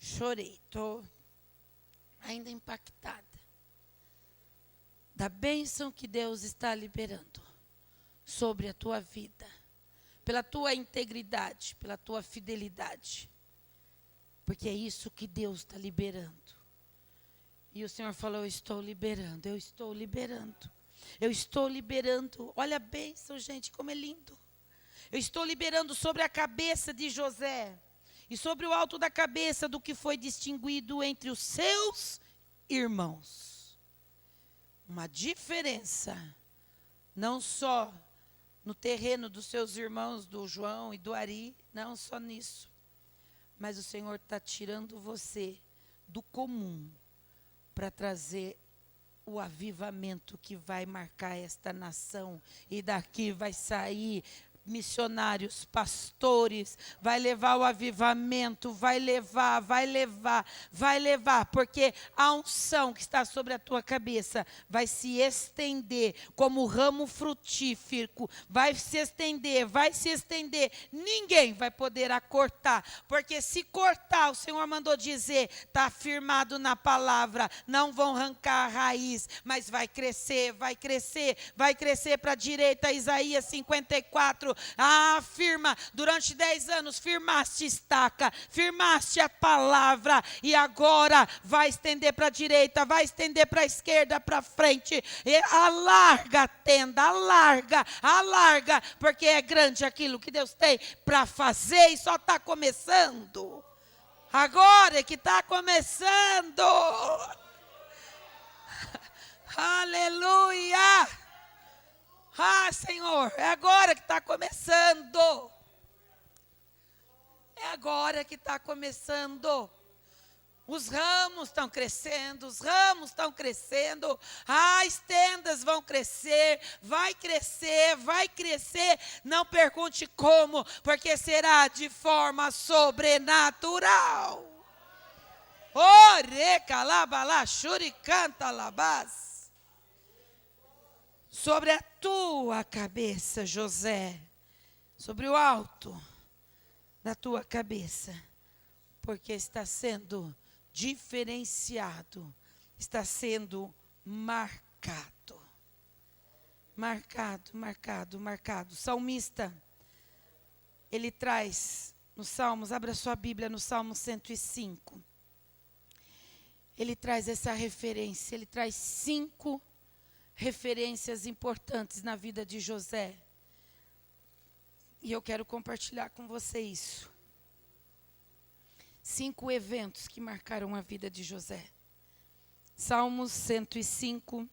Chorei. Estou ainda impactada. Da bênção que Deus está liberando sobre a tua vida. Pela tua integridade, pela tua fidelidade. Porque é isso que Deus está liberando. E o Senhor falou, eu estou liberando, eu estou liberando. Eu estou liberando. Olha a bênção, gente, como é lindo. Eu estou liberando sobre a cabeça de José. E sobre o alto da cabeça do que foi distinguido entre os seus irmãos. Uma diferença. Não só no terreno dos seus irmãos, do João e do Ari, não só nisso. Mas o Senhor está tirando você do comum para trazer o avivamento que vai marcar esta nação. E daqui vai sair missionários, pastores, vai levar o avivamento, vai levar, porque a unção que está sobre a tua cabeça vai se estender como ramo frutífero, vai se estender, ninguém vai poder acortar, porque se cortar, o Senhor mandou dizer, está firmado na palavra, não vão arrancar a raiz, mas vai crescer para a direita. Isaías 54, firma, durante 10 anos, firmaste estaca, firmaste a palavra, e agora vai estender para a direita, vai estender para a esquerda, para frente, e alarga a tenda, alarga, porque é grande aquilo que Deus tem para fazer, e só está começando, agora é que está começando, aleluia. Senhor, é agora que está começando. É agora que está começando. Os ramos estão crescendo, as tendas vão crescer, vai crescer. Não pergunte como, porque será de forma sobrenatural. Orecalabalá, xuricanta labás. Sobre a tua cabeça, José, sobre o alto da tua cabeça, porque está sendo diferenciado, está sendo marcado. O salmista, ele traz nos Salmos, abra sua Bíblia no Salmo 105. Ele traz essa referência, ele traz 5 referências importantes na vida de José. E eu quero compartilhar com você isso. 5 eventos que marcaram a vida de José. Salmos 105.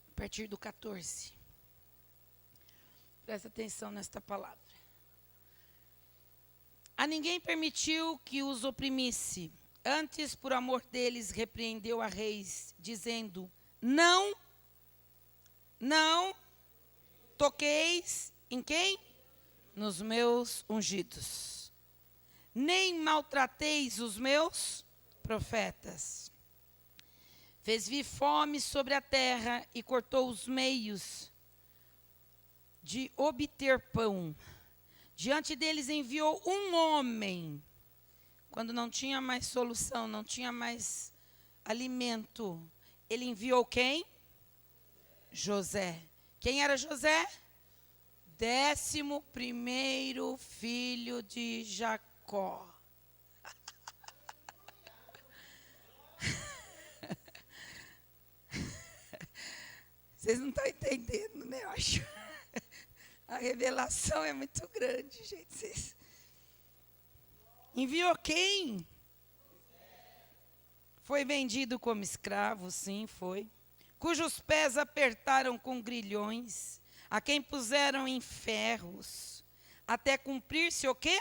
A partir do 14. Presta atenção nesta palavra. A ninguém permitiu que os oprimisse. Antes, por amor deles, repreendeu a reis, dizendo, não não toqueis em quem? Nos meus ungidos. Nem maltrateis os meus profetas. Fez vir fome sobre a terra e cortou os meios de obter pão. Diante deles enviou um homem. Quando não tinha mais solução, não tinha mais alimento, ele enviou quem? José. Quem era José? 11º filho de Jacó. Vocês não estão entendendo, né? Eu acho. A revelação é muito grande, gente. Vocês... Enviou quem? Foi vendido como escravo, sim, foi. Cujos pés apertaram com grilhões, a quem puseram em ferros, até cumprir-se o quê?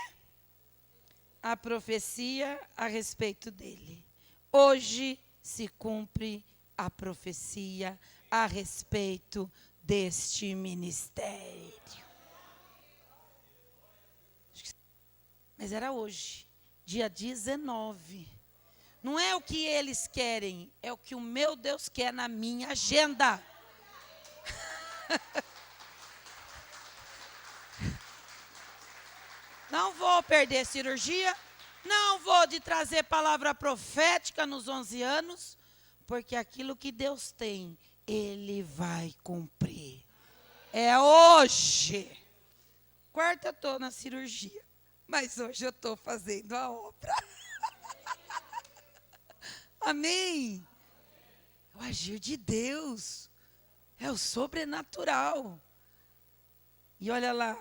A profecia a respeito dele. Hoje se cumpre a profecia a respeito deste ministério. Mas era hoje, dia 19. Não é o que eles querem, é o que o meu Deus quer na minha agenda. Não vou perder cirurgia, não vou de trazer palavra profética nos 11 anos, porque aquilo que Deus tem, Ele vai cumprir. É hoje. Quarta eu estou na cirurgia, mas hoje eu estou fazendo a obra. Amém? O agir de Deus é o sobrenatural. E olha lá,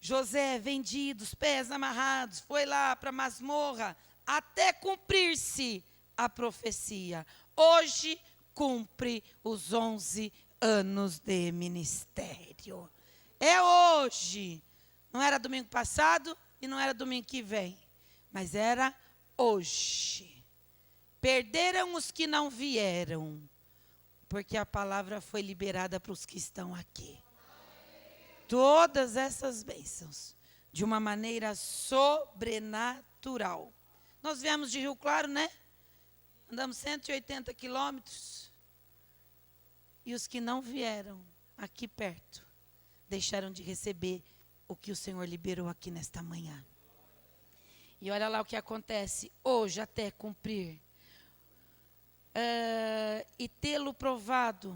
José vendido, os pés amarrados, foi lá para a masmorra, até cumprir-se a profecia. Hoje cumpre os 11 anos de ministério. É hoje. Não era domingo passado e não era domingo que vem, mas era hoje. Perderam os que não vieram, porque a palavra foi liberada para os que estão aqui. Todas essas bênçãos, de uma maneira sobrenatural. Nós viemos de Rio Claro, né? Andamos 180 quilômetros. E os que não vieram aqui perto, deixaram de receber o que o Senhor liberou aqui nesta manhã. E olha lá o que acontece hoje até cumprir. E tê-lo provado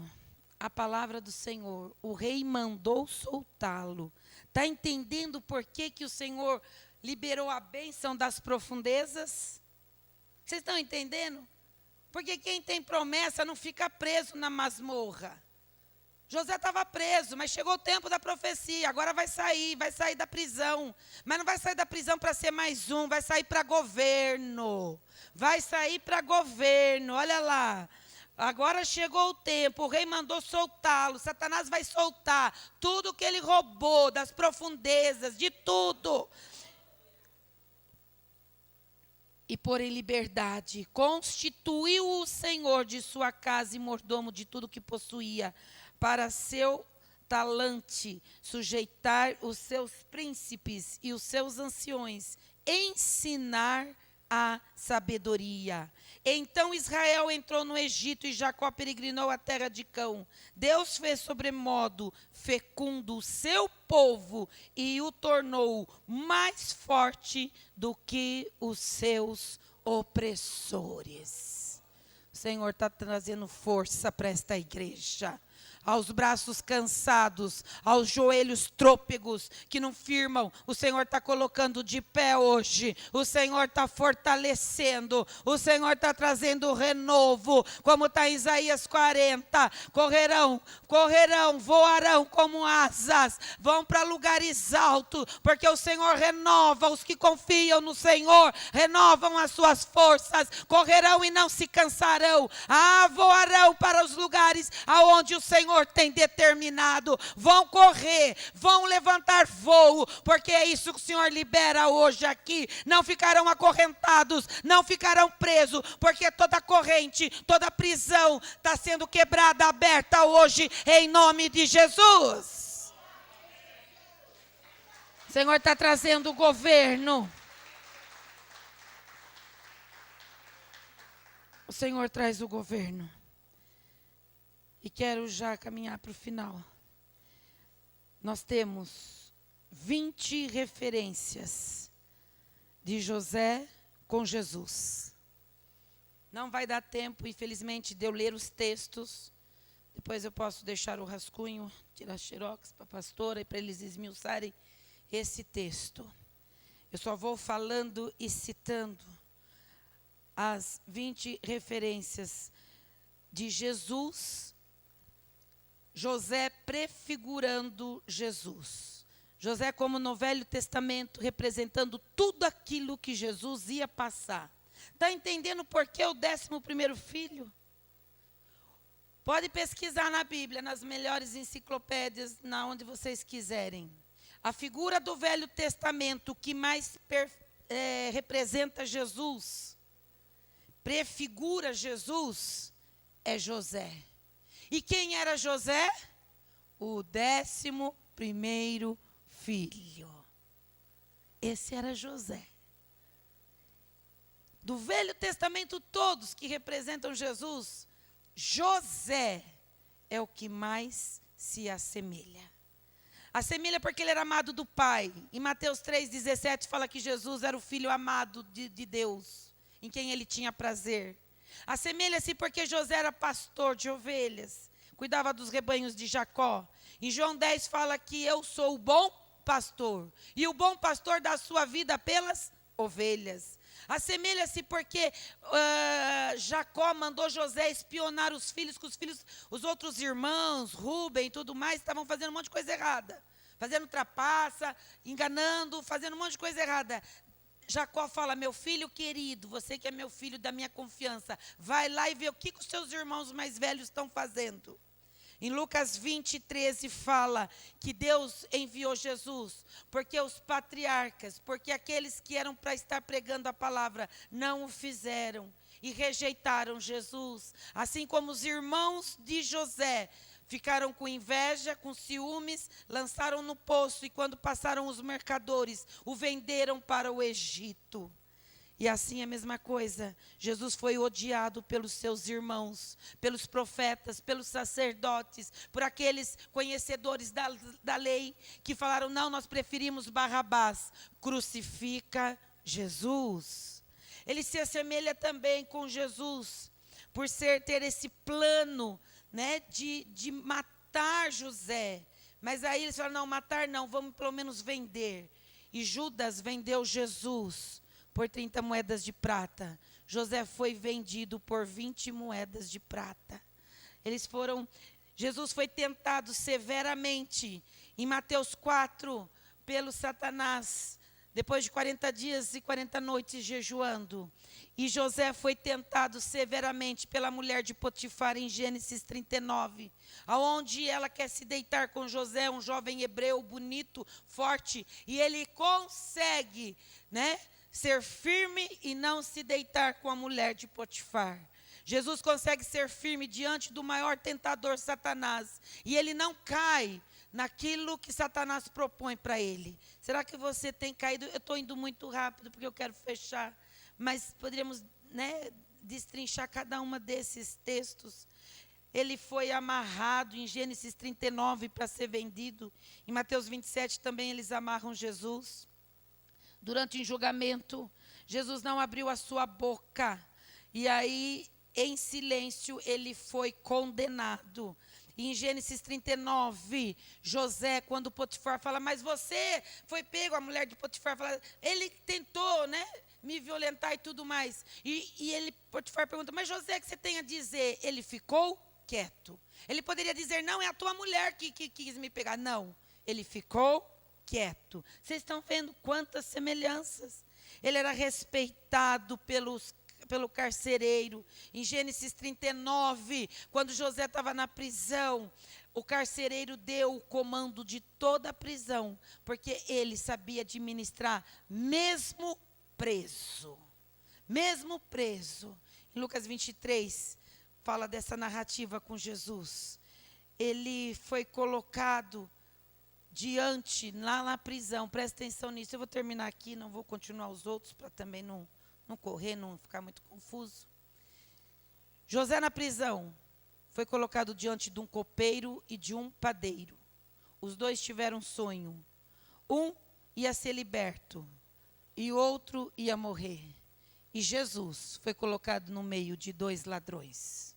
a palavra do Senhor, o rei mandou soltá-lo. Está entendendo por que que o Senhor liberou a bênção das profundezas? Vocês estão entendendo? Porque quem tem promessa não fica preso na masmorra. José estava preso, mas chegou o tempo da profecia, agora vai sair da prisão. Mas não vai sair da prisão para ser mais um, vai sair para governo. Vai sair para governo, olha lá. Agora chegou o tempo, o rei mandou soltá-lo, Satanás vai soltar tudo que ele roubou, das profundezas, de tudo. E pôr em liberdade, constituiu o Senhor de sua casa e mordomo de tudo que possuía, para seu talante, sujeitar os seus príncipes e os seus anciões, ensinar a sabedoria. Então Israel entrou no Egito e Jacó peregrinou a terra de Cão. Deus fez sobremodo fecundo o seu povo e o tornou mais forte do que os seus opressores. O Senhor está trazendo força para esta igreja. Aos braços cansados, aos joelhos trôpegos que não firmam, o Senhor está colocando de pé hoje, o Senhor está fortalecendo, o Senhor está trazendo renovo, como está em Isaías 40, correrão, voarão como asas, vão para lugares altos, porque o Senhor renova os que confiam no Senhor, renovam as suas forças, correrão e não se cansarão, voarão para os lugares aonde o Senhor Senhor tem determinado. Vão correr, vão levantar voo, porque é isso que o Senhor libera hoje aqui. Não ficarão acorrentados, não ficarão presos, porque toda corrente, toda prisão está sendo quebrada, aberta hoje, em nome de Jesus. O Senhor está trazendo o governo. O Senhor traz o governo. E quero já caminhar para o final. Nós temos 20 referências de José com Jesus. Não vai dar tempo, infelizmente, de eu ler os textos. Depois eu posso deixar o rascunho, tirar xerox para a pastora e para eles esmiuçarem esse texto. Eu só vou falando e citando as 20 referências de Jesus, José prefigurando Jesus. José como no Velho Testamento, representando tudo aquilo que Jesus ia passar. Está entendendo por que o 11º filho? Pode pesquisar na Bíblia, nas melhores enciclopédias, na onde vocês quiserem. A figura do Velho Testamento que mais representa Jesus, prefigura Jesus, é José. E quem era José? O 11º filho. Esse era José. Do Velho Testamento, todos que representam Jesus, José é o que mais se assemelha. Assemelha porque ele era amado do Pai. Em Mateus 3,17 fala que Jesus era o filho amado de Deus, em quem ele tinha prazer. Assemelha-se porque José era pastor de ovelhas, cuidava dos rebanhos de Jacó. Em João 10 fala que eu sou o bom pastor, e o bom pastor dá a sua vida pelas ovelhas. Assemelha-se porque Jacó mandou José espionar os filhos, que os outros irmãos, Rubem e tudo mais, estavam fazendo um monte de coisa errada. Fazendo trapaça, enganando, fazendo um monte de coisa errada. Jacó fala, meu filho querido, você que é meu filho da minha confiança, vai lá e vê o que os seus irmãos mais velhos estão fazendo. Em Lucas 20:13 fala que Deus enviou Jesus, porque os patriarcas, porque aqueles que eram para estar pregando a palavra, não o fizeram e rejeitaram Jesus. Assim como os irmãos de José ficaram com inveja, com ciúmes, lançaram no poço e quando passaram os mercadores, o venderam para o Egito. E assim a mesma coisa, Jesus foi odiado pelos seus irmãos, pelos profetas, pelos sacerdotes, por aqueles conhecedores da lei, que falaram, não, nós preferimos Barrabás, crucifica Jesus. Ele se assemelha também com Jesus, por ter esse plano, né, de matar José. Mas aí eles falaram, não, matar não, vamos pelo menos vender. E Judas vendeu Jesus por 30 moedas de prata. José foi vendido por 20 moedas de prata. Jesus foi tentado severamente em Mateus 4 pelo Satanás, depois de 40 dias e 40 noites jejuando. E José foi tentado severamente pela mulher de Potifar em Gênesis 39, aonde ela quer se deitar com José, um jovem hebreu bonito, forte, e ele consegue, né, ser firme e não se deitar com a mulher de Potifar. Jesus consegue ser firme diante do maior tentador, Satanás, e ele não cai naquilo que Satanás propõe para ele. Será que você tem caído? Eu estou indo muito rápido porque eu quero fechar, mas poderíamos, né, destrinchar cada uma desses textos. Ele foi amarrado em Gênesis 39 para ser vendido. Em Mateus 27 também eles amarram Jesus. Durante o julgamento, Jesus não abriu a sua boca. E aí, em silêncio, ele foi condenado. E em Gênesis 39, José, quando Potifar fala, mas você foi pego, a mulher de Potifar fala, ele tentou, né, me violentar e tudo mais. E Potifar pergunta, mas José, o que você tem a dizer? Ele ficou quieto. Ele poderia dizer, não, é a tua mulher que quis me pegar. Não, ele ficou quieto. Vocês estão vendo quantas semelhanças? Ele era respeitado pelo carcereiro. Em Gênesis 39, quando José estava na prisão, o carcereiro deu o comando de toda a prisão, porque ele sabia administrar mesmo preso. Mesmo preso. Em Lucas 23, fala dessa narrativa com Jesus. Ele foi colocado diante, lá na prisão, presta atenção nisso. Eu vou terminar aqui, não vou continuar os outros, para também não correr, não ficar muito confuso. José na prisão, foi colocado diante de um copeiro e de um padeiro. Os dois tiveram um sonho. Um ia ser liberto e o outro ia morrer. E Jesus foi colocado no meio de dois ladrões.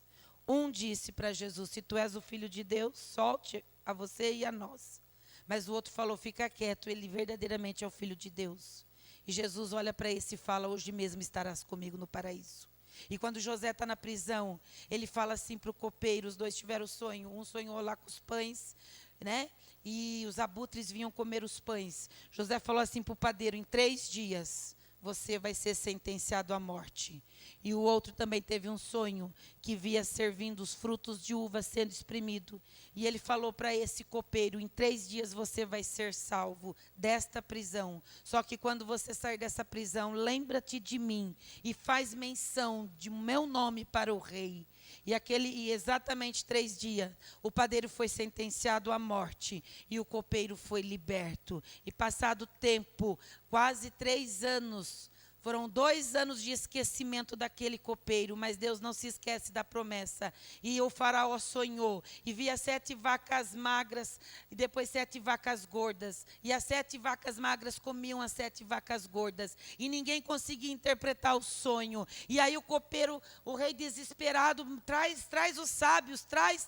Um disse para Jesus: se tu és o Filho de Deus, solte a você e a nós. Mas o outro falou: fica quieto, ele verdadeiramente é o Filho de Deus. E Jesus olha para esse e fala: hoje mesmo estarás comigo no paraíso. E quando José está na prisão, ele fala assim para o copeiro, os dois tiveram sonho. Um sonhou lá com os pães, né? E os abutres vinham comer os pães. José falou assim para o padeiro: em 3 dias você vai ser sentenciado à morte. E o outro também teve um sonho, que via servindo os frutos de uva sendo espremido. E ele falou para esse copeiro: em 3 dias você vai ser salvo desta prisão. Só que quando você sair dessa prisão, lembra-te de mim e faz menção de meu nome para o rei. E exatamente 3 dias, o padeiro foi sentenciado à morte e o copeiro foi liberto. E passado o tempo, quase 3 anos, foram 2 anos de esquecimento daquele copeiro, mas Deus não se esquece da promessa. E o faraó sonhou e via 7 vacas magras e depois 7 vacas gordas. E as 7 vacas magras comiam as 7 vacas gordas. E ninguém conseguia interpretar o sonho. E aí o copeiro, o rei desesperado, traz os sábios, traz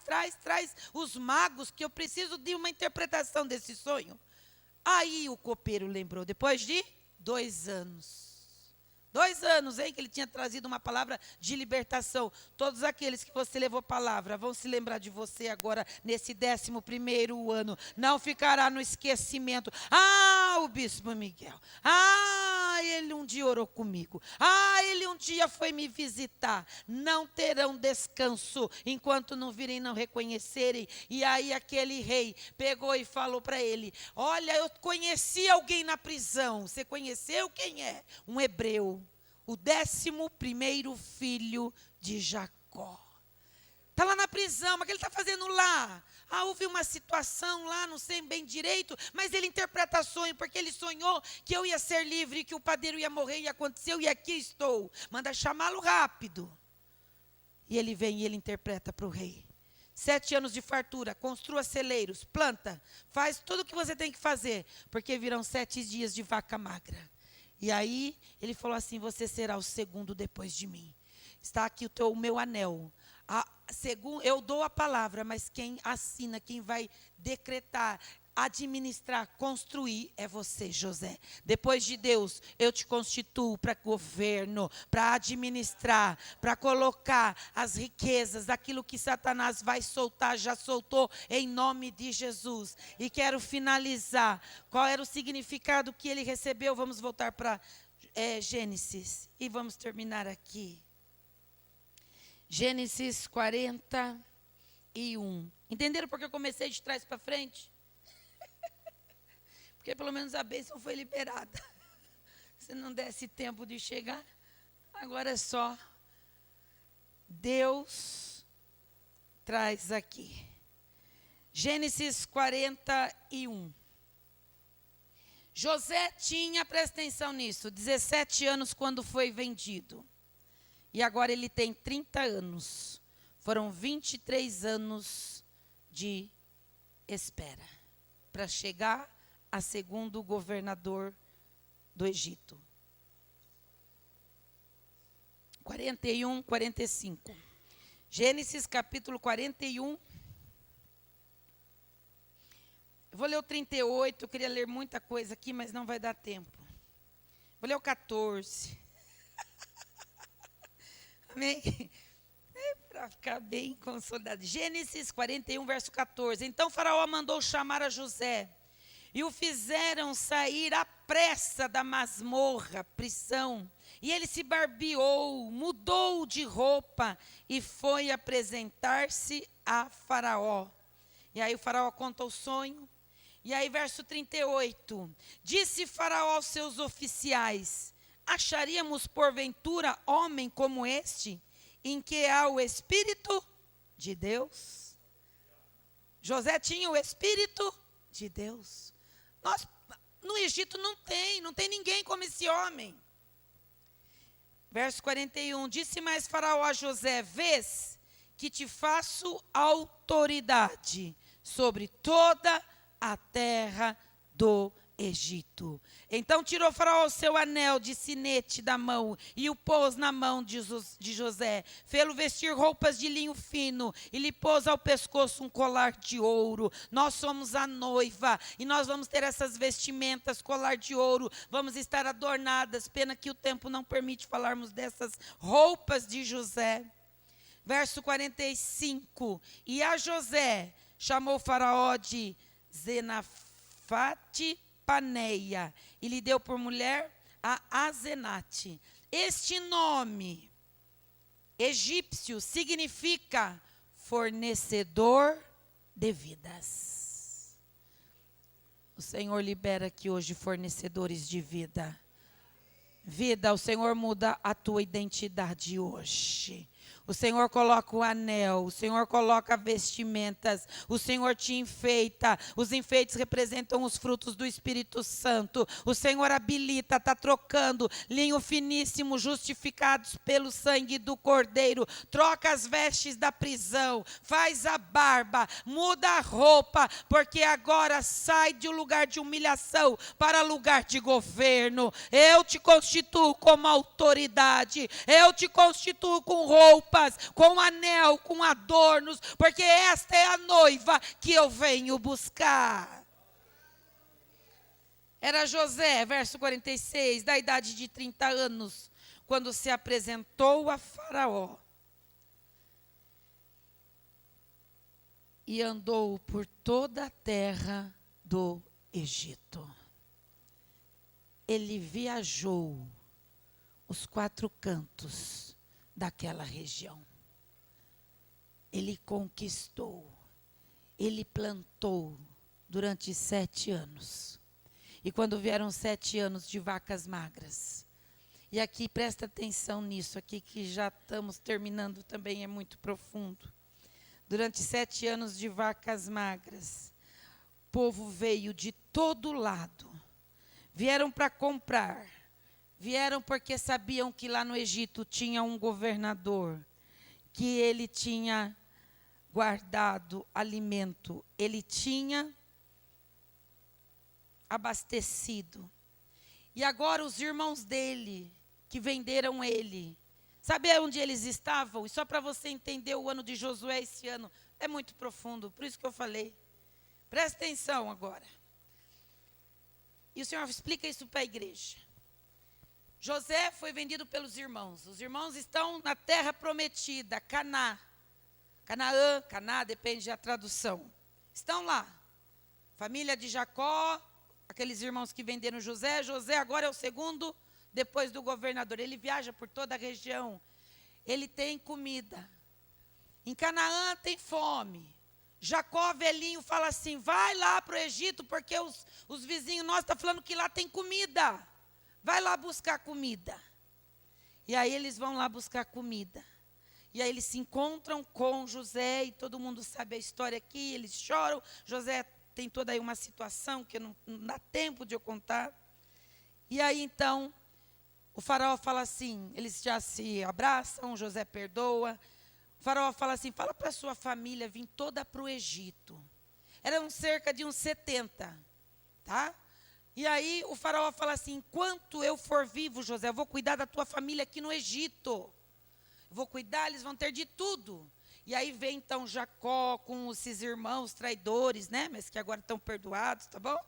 os magos, que eu preciso de uma interpretação desse sonho. Aí o copeiro lembrou, depois de 2 anos. 2 anos, hein, que ele tinha trazido uma palavra de libertação. Todos aqueles que você levou palavra vão se lembrar de você agora, nesse 11º ano. Não ficará no esquecimento. Ah, o bispo Miguel. Ah, ele um dia orou comigo. Ah, ele um dia foi me visitar. Não terão descanso enquanto não virem, não reconhecerem. E aí aquele rei pegou e falou para ele: olha, eu conheci alguém na prisão. Você conheceu? Quem é? Um hebreu. O 11º filho de Jacó. Está lá na prisão, mas o que ele está fazendo lá? Ah, houve uma situação lá, não sei bem direito, mas ele interpreta sonho, porque ele sonhou que eu ia ser livre, que o padeiro ia morrer, e aconteceu, e aqui estou. Manda chamá-lo rápido. E ele vem e ele interpreta para o rei. 7 anos de fartura, construa celeiros, planta, faz tudo o que você tem que fazer, porque virão 7 dias de vaca magra. E aí, ele falou assim: você será o segundo depois de mim. Está aqui o meu anel. Eu dou a palavra, mas quem assina, quem vai decretar, administrar, construir, é você, José. Depois de Deus, eu te constituo para governo, para administrar, para colocar as riquezas, aquilo que Satanás vai soltar, já soltou, em nome de Jesus. E quero finalizar. Qual era o significado que ele recebeu? Vamos voltar para Gênesis e vamos terminar aqui. Gênesis 41. Entenderam por que eu comecei de trás para frente? Porque pelo menos a bênção foi liberada. Se não desse tempo de chegar, agora é só Deus traz aqui. Gênesis 41. José tinha, presta atenção nisso, 17 anos quando foi vendido. E agora ele tem 30 anos. Foram 23 anos de espera para chegar a segundo governador do Egito. 41, 45. Gênesis capítulo 41. Eu vou ler o 38, eu queria ler muita coisa aqui, mas não vai dar tempo. Vou ler o 14. Amém? Para ficar bem consolidado. Gênesis 41, verso 14. Então Faraó mandou chamar a José e o fizeram sair à pressa da masmorra, prisão. E ele se barbeou, mudou de roupa e foi apresentar-se a Faraó. E aí o Faraó conta o sonho. E aí verso 38, disse Faraó aos seus oficiais, acharíamos porventura homem como este, em que há o Espírito de Deus? José tinha o Espírito de Deus. No Egito não tem ninguém como esse homem. Verso 41, disse mais Faraó a José, vês que te faço autoridade sobre toda a terra do Egito. Então tirou Faraó o seu anel de sinete da mão e o pôs na mão de José. Fê-lo vestir roupas de linho fino e lhe pôs ao pescoço um colar de ouro. Nós somos a noiva e nós vamos ter essas vestimentas, colar de ouro. Vamos estar adornadas. Pena que o tempo não permite falarmos dessas roupas de José. Verso 45. E a José chamou Faraó de Zenafate Paneia, e lhe deu por mulher a Azenate. Este nome egípcio significa fornecedor de vidas. O Senhor libera aqui hoje fornecedores de vida. Vida, o Senhor muda a tua identidade hoje. O Senhor coloca o anel, o Senhor coloca vestimentas, o Senhor te enfeita. Os enfeites representam os frutos do Espírito Santo. O Senhor habilita, está trocando linho finíssimo, justificados pelo sangue do Cordeiro. Troca as vestes da prisão, faz a barba, muda a roupa, porque agora sai de um lugar de humilhação para lugar de governo. Eu te constituo como autoridade, eu te constituo com roupa, com anel, com adornos, porque esta é a noiva que eu venho buscar. Era José, verso 46, da idade de 30 anos, quando se apresentou a Faraó. E andou por toda a terra do Egito. Ele viajou os 4 cantos daquela região. Ele conquistou, ele plantou durante 7 anos. E quando vieram 7 anos de vacas magras, e aqui presta atenção nisso, aqui que já estamos terminando também, é muito profundo. Durante 7 anos de vacas magras, o povo veio de todo lado, vieram para comprar. Vieram porque sabiam que lá no Egito tinha um governador, que ele tinha guardado alimento, ele tinha abastecido. E agora os irmãos dele, que venderam ele, sabe onde eles estavam? E só para você entender o ano de Josué esse ano, é muito profundo, por isso que eu falei. Presta atenção agora. E o Senhor explica isso para a igreja. José foi vendido pelos irmãos. Os irmãos estão na terra prometida, Canaã. Caná, depende da tradução. Estão lá. Família de Jacó, aqueles irmãos que venderam José. José agora é o segundo, depois do governador. Ele viaja por toda a região. Ele tem comida. Em Canaã tem fome. Jacó, velhinho, fala assim, vai lá para o Egito, porque os vizinhos nossos estão falando que lá tem comida. Vai lá buscar comida. E aí eles vão lá buscar comida. E aí eles se encontram com José, e todo mundo sabe a história aqui, eles choram. José tem toda aí uma situação que não dá tempo de eu contar. E aí então, o faraó fala assim, eles já se abraçam, José perdoa. O faraó fala assim, fala para a sua família vir toda para o Egito. Eram cerca de uns 70, tá? E aí o faraó fala assim, enquanto eu for vivo, José, eu vou cuidar da tua família aqui no Egito. Eu vou cuidar, eles vão ter de tudo. E aí vem então Jacó com esses irmãos traidores, né? Mas que agora estão perdoados, tá bom?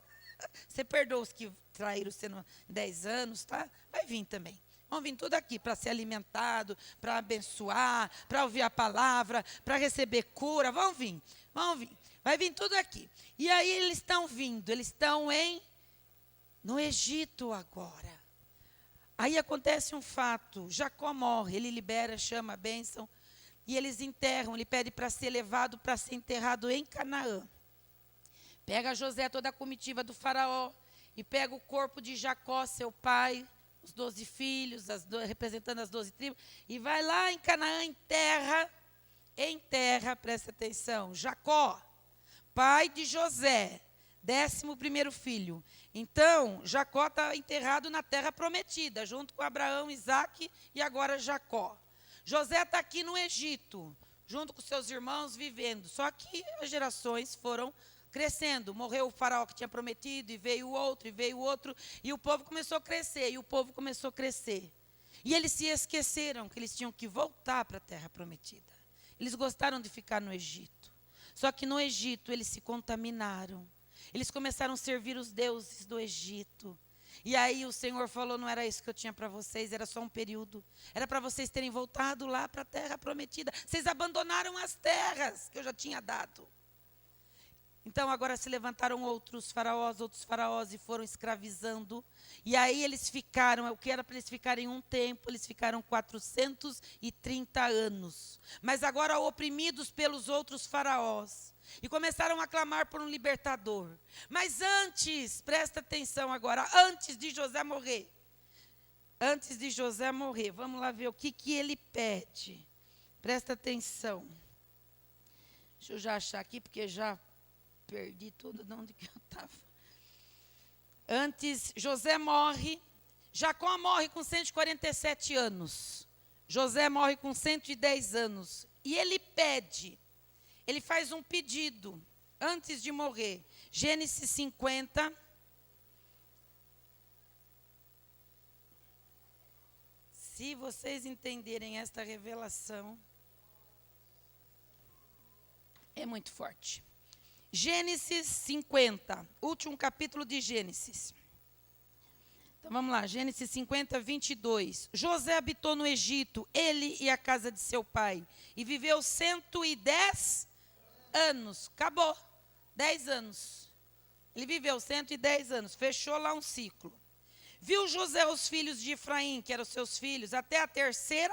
Você perdoa os que traíram você no 10 anos, tá? Vai vir também. Vão vir tudo aqui para ser alimentado, para abençoar, para ouvir a palavra, para receber cura. Vão vir, vão vir. Vai vir tudo aqui. E aí eles estão vindo, eles estão no Egito agora. Aí acontece um fato, Jacó morre, ele libera, chama a bênção, e eles enterram, ele pede para ser levado, para ser enterrado em Canaã. Pega José, toda a comitiva do faraó, e pega o corpo de Jacó, seu pai, os 12 filhos, representando as 12 tribos, e vai lá em Canaã, enterra, presta atenção, Jacó, pai de José, 11º filho. Então, Jacó está enterrado na terra prometida, junto com Abraão, Isaque e agora Jacó. José está aqui no Egito, junto com seus irmãos, vivendo. Só que as gerações foram crescendo. Morreu o faraó que tinha prometido, e veio outro, e o povo começou a crescer, E eles se esqueceram que eles tinham que voltar para a terra prometida. Eles gostaram de ficar no Egito. Só que no Egito eles se contaminaram. Eles começaram a servir os deuses do Egito. E aí o Senhor falou, não era isso que eu tinha para vocês, era só um período. Era para vocês terem voltado lá para a terra prometida. Vocês abandonaram as terras que eu já tinha dado. Então agora se levantaram outros faraós e foram escravizando. E aí eles ficaram, o que era para eles ficarem um tempo, eles ficaram 430 anos. Mas agora oprimidos pelos outros faraós. E começaram a clamar por um libertador. Mas antes, presta atenção agora, antes de José morrer. Vamos lá ver o que ele pede. Presta atenção. Deixa eu já achar aqui, porque já perdi tudo de onde que eu estava. Antes, José morre. Jacó morre com 147 anos. José morre com 110 anos. E ele pede, ele faz um pedido antes de morrer. Gênesis 50. Se vocês entenderem esta revelação, é muito forte. Gênesis 50, último capítulo de Gênesis. Então vamos lá, Gênesis 50, 22. José habitou no Egito, ele e a casa de seu pai, e viveu 110 anos. Acabou, 10 anos. Ele viveu 110 anos, fechou lá um ciclo. Viu José os filhos de Efraim, que eram seus filhos, até a 3ª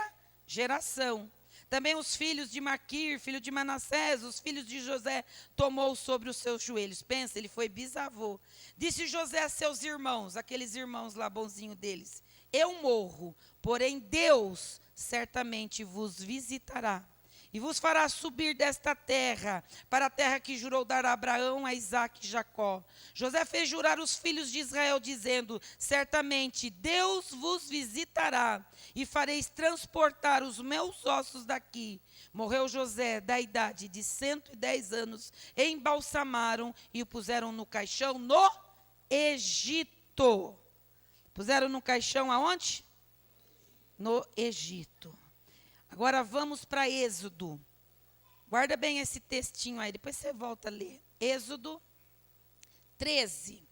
geração. Também os filhos de Maquir, filho de Manassés, os filhos de José, tomou sobre os seus joelhos. Pensa, ele foi bisavô. Disse José a seus irmãos, aqueles irmãos lá bonzinho deles, eu morro, porém Deus certamente vos visitará. E vos fará subir desta terra, para a terra que jurou dar a Abraão, a Isaque e Jacó. José fez jurar os filhos de Israel, dizendo, certamente Deus vos visitará, e fareis transportar os meus ossos daqui. Morreu José, da idade de 110 anos, embalsamaram e o puseram no caixão no Egito. Puseram no caixão aonde? No Egito. Agora vamos para Êxodo. Guarda bem esse textinho aí, depois você volta a ler. Êxodo 13.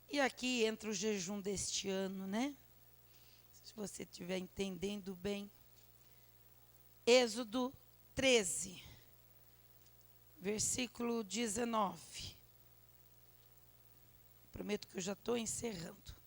E aqui entra o jejum deste ano, né? Se você estiver entendendo bem. Êxodo 13, versículo 19. Prometo que eu já estou encerrando.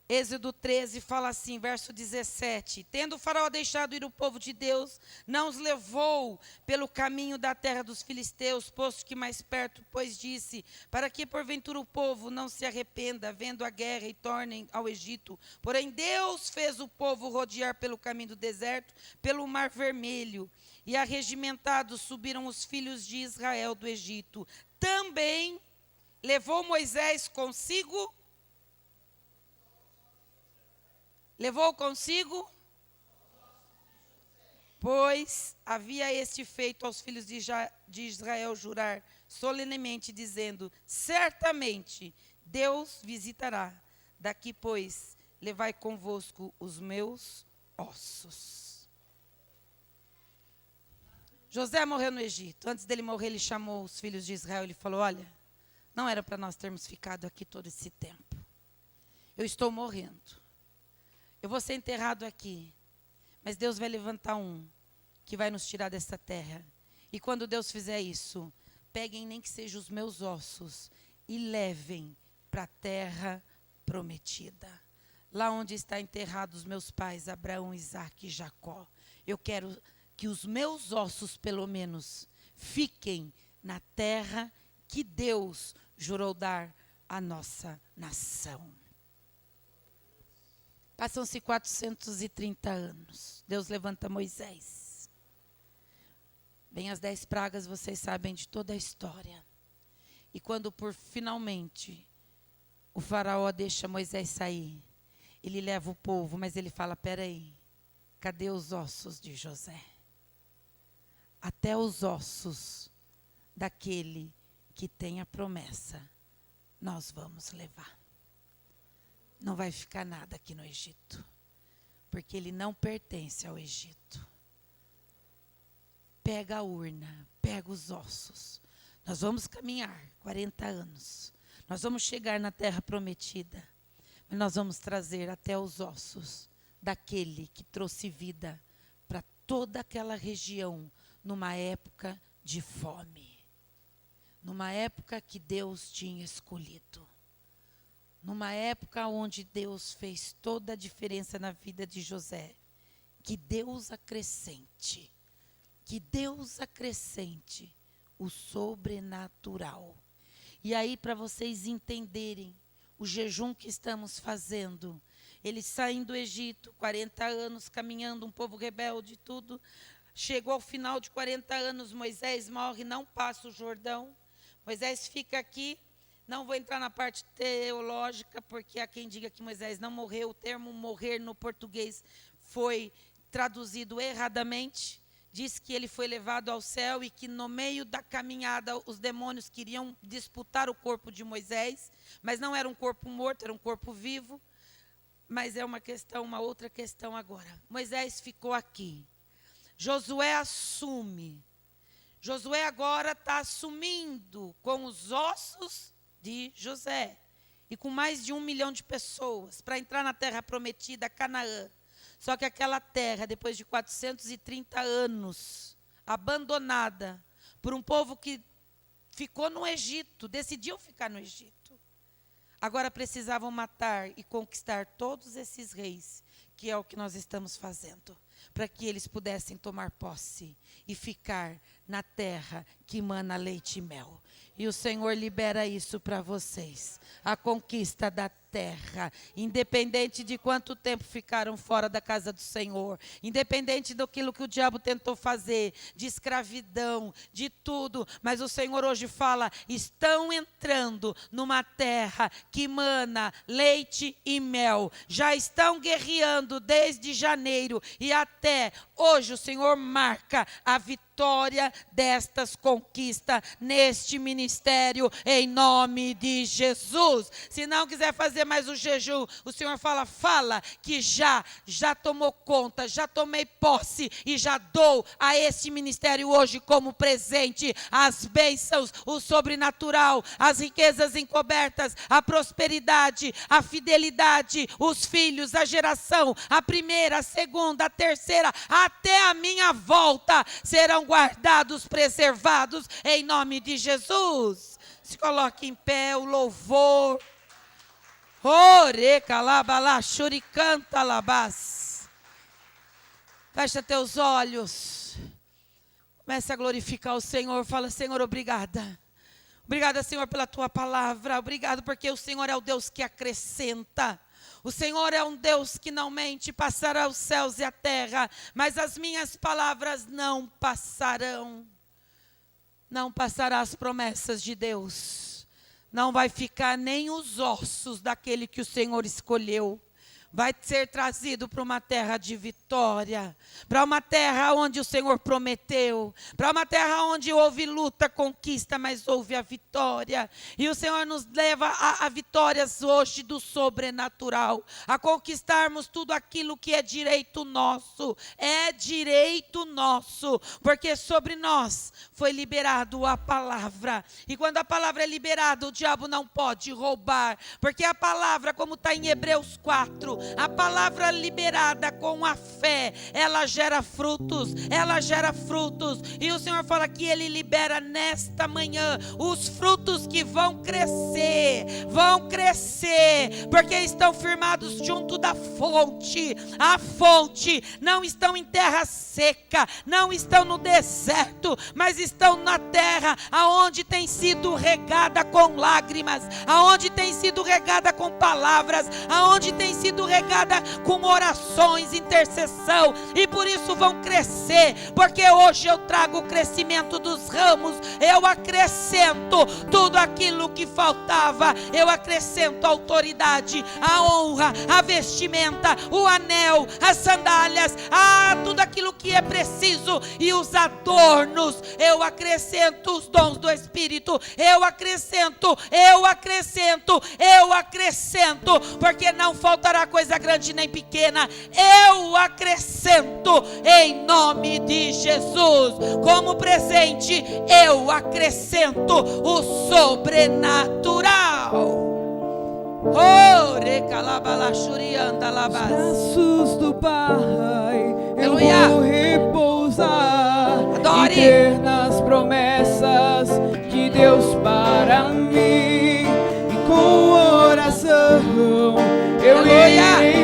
Êxodo 13 fala assim, verso 17. Tendo o faraó deixado ir o povo de Deus, não os levou pelo caminho da terra dos filisteus, posto que mais perto, pois disse, para que porventura o povo não se arrependa, vendo a guerra e tornem ao Egito. Porém Deus fez o povo rodear pelo caminho do deserto, pelo mar vermelho, e arregimentados subiram os filhos de Israel do Egito. Também levou Moisés consigo. Levou consigo? Pois havia este feito aos filhos de Israel jurar solenemente, dizendo, certamente Deus visitará. Daqui, pois, levai convosco os meus ossos. José morreu no Egito. Antes dele morrer, ele chamou os filhos de Israel. Ele falou, olha, não era para nós termos ficado aqui todo esse tempo. Eu estou morrendo. Eu vou ser enterrado aqui, mas Deus vai levantar um que vai nos tirar dessa terra E quando Deus fizer isso, peguem nem que sejam os meus ossos e levem para a terra prometida. Lá onde está enterrados meus pais, Abraão, Isaque e Jacó. Eu quero que os meus ossos, pelo menos, fiquem na terra que Deus jurou dar à nossa nação. Passam-se 430 anos. Deus levanta Moisés. Bem, as 10 pragas vocês sabem de toda a história. E quando por finalmente o faraó deixa Moisés sair, ele leva o povo, mas ele fala, peraí, cadê os ossos de José? Até os ossos daquele que tem a promessa, nós vamos levar. Não vai ficar nada aqui no Egito, porque ele não pertence ao Egito. Pega a urna, pega os ossos. Nós vamos caminhar 40 anos. Nós vamos chegar na terra prometida. Mas nós vamos trazer até os ossos daquele que trouxe vida para toda aquela região numa época de fome. Numa época que Deus tinha escolhido. Numa época onde Deus fez toda a diferença na vida de José. Que Deus acrescente. Que Deus acrescente o sobrenatural. E aí, para vocês entenderem o jejum que estamos fazendo, eles saem do Egito, 40 anos caminhando, um povo rebelde e tudo. Chegou ao final de 40 anos, Moisés morre, não passa o Jordão. Moisés fica aqui, não vou entrar na parte teológica, porque há quem diga que Moisés não morreu. O termo morrer no português foi traduzido erradamente. Diz que ele foi levado ao céu e que no meio da caminhada os demônios queriam disputar o corpo de Moisés, mas não era um corpo morto, era um corpo vivo. Mas é uma outra questão agora. Moisés ficou aqui. Josué assume. Josué agora está assumindo com os ossos de José e com mais de 1 milhão de pessoas para entrar na terra prometida, Canaã. Só que aquela terra, depois de 430 anos, abandonada por um povo que ficou no Egito, decidiu ficar no Egito. Agora precisavam matar e conquistar todos esses reis, que é o que nós estamos fazendo, para que eles pudessem tomar posse e ficar na terra que mana leite e mel. E o Senhor libera isso para vocês, a conquista da terra, independente de quanto tempo ficaram fora da casa do Senhor, independente daquilo que o diabo tentou fazer, de escravidão, de tudo, mas o Senhor hoje fala, estão entrando numa terra que mana leite e mel, já estão guerreando desde janeiro e até hoje o Senhor marca a vitória destas conquistas neste ministério, em nome de Jesus. Se não quiser fazer mais o jejum, o Senhor fala que já tomou conta, já tomei posse e já dou a este ministério hoje como presente as bênçãos, o sobrenatural, as riquezas encobertas, a prosperidade, a fidelidade, os filhos, a geração, a primeira, a segunda, a terceira, até a minha volta serão guardados, preservados em nome de Jesus. Se coloque em pé, o louvor. Ore calabala churicanta labás. Fecha teus olhos. Comece a glorificar o Senhor. Fala, Senhor, obrigada. Obrigada, Senhor, pela tua palavra. Obrigado porque o Senhor é o Deus que acrescenta. O Senhor é um Deus que não mente, passará os céus e a terra, mas as minhas palavras não passarão. Não passará as promessas de Deus. Não vai ficar nem os ossos daquele que o Senhor escolheu. Vai ser trazido para uma terra de vitória, para uma terra onde o Senhor prometeu, para uma terra onde houve luta, conquista, mas houve a vitória. E o Senhor nos leva a vitórias hoje do sobrenatural, a conquistarmos tudo aquilo que é direito nosso, porque sobre nós foi liberado a palavra. E quando a palavra é liberada, o diabo não pode roubar, porque a palavra, como está em Hebreus 4, A palavra liberada com a fé, ela gera frutos, ela gera frutos. E o Senhor fala que Ele libera nesta manhã os frutos que vão crescer, porque estão firmados junto da fonte. A fonte, não estão em terra seca, não estão no deserto, mas estão na terra aonde tem sido regada com lágrimas, aonde tem sido regada com palavras, aonde tem sido regada com orações, intercessão, e por isso vão crescer, porque hoje eu trago o crescimento dos ramos, eu acrescento tudo aquilo que faltava, eu acrescento a autoridade, a honra, a vestimenta, o anel, as sandálias, tudo aquilo que é preciso, e os adornos, eu acrescento os dons do Espírito, eu acrescento, porque não faltará coisa grande nem pequena, eu acrescento em nome de Jesus. Como presente, eu acrescento o sobrenatural. Oh, recalabalachurianda labas. Braços do Pai, eu Aleluia. vou repousar. Adore. E ter nas promessas de Deus para mim. E com oração eu Aleluia. irei